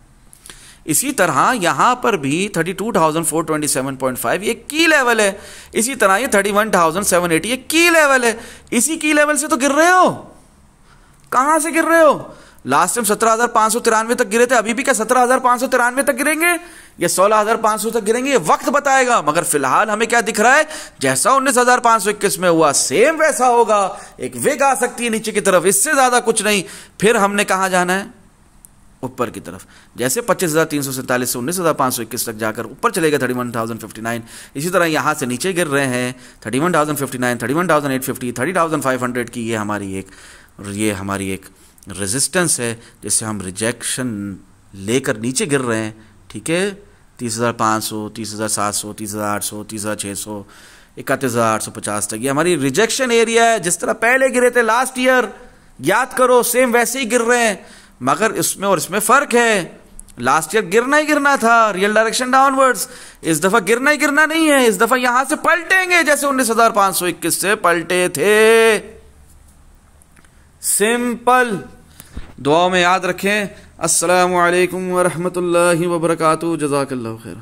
इसी तरह यहां पर भी 32,427.5 ये की लेवल है, इसी तरह ये 31,780 ये की लेवल है। इसी की लेवल से तो गिर रहे हो, कहां से गिर रहे हो। लास्ट टाइम 17,593 तक गिरे थे, अभी भी क्या 17,593 तक गिरेंगे या 16,500 तक गिरेंगे, ये वक्त बताएगा। मगर फिलहाल हमें क्या दिख रहा है, जैसा 19,521 में हुआ सेम वैसा होगा। एक विग आ सकती है नीचे की तरफ, इससे ज्यादा कुछ नहीं। फिर हमने कहां जाना है, ऊपर की तरफ। जैसे 25,347 से 19,521 तक जाकर ऊपर चलेगा 31,059, इसी तरह यहां से नीचे गिर रहे हैं 31,059, 31,850, 30,500 की ये हमारी एक रेजिस्टेंस है, जिससे हम रिजेक्शन लेकर नीचे गिर रहे हैं, ठीक है। 30,500, 30,700, 30,800, 30,600, 31,850 तक ये हमारी रिजेक्शन एरिया है। जिस तरह पहले गिरे थे लास्ट ईयर, याद करो, सेम वैसे ही गिर रहे हैं, मगर इसमें और इसमें फर्क है। लास्ट ईयर गिरना ही गिरना था, रियल डायरेक्शन डाउनवर्ड्स। इस दफा गिरना ही गिरना नहीं है, इस दफा यहां से पलटेंगे जैसे 19,521 से पलटे थे, सिंपल। दुआ में याद रखें। अस्सलामु अलैकुम व रहमतुल्लाहि व बरकातुहू। जज़ाकल्लाहु खैर।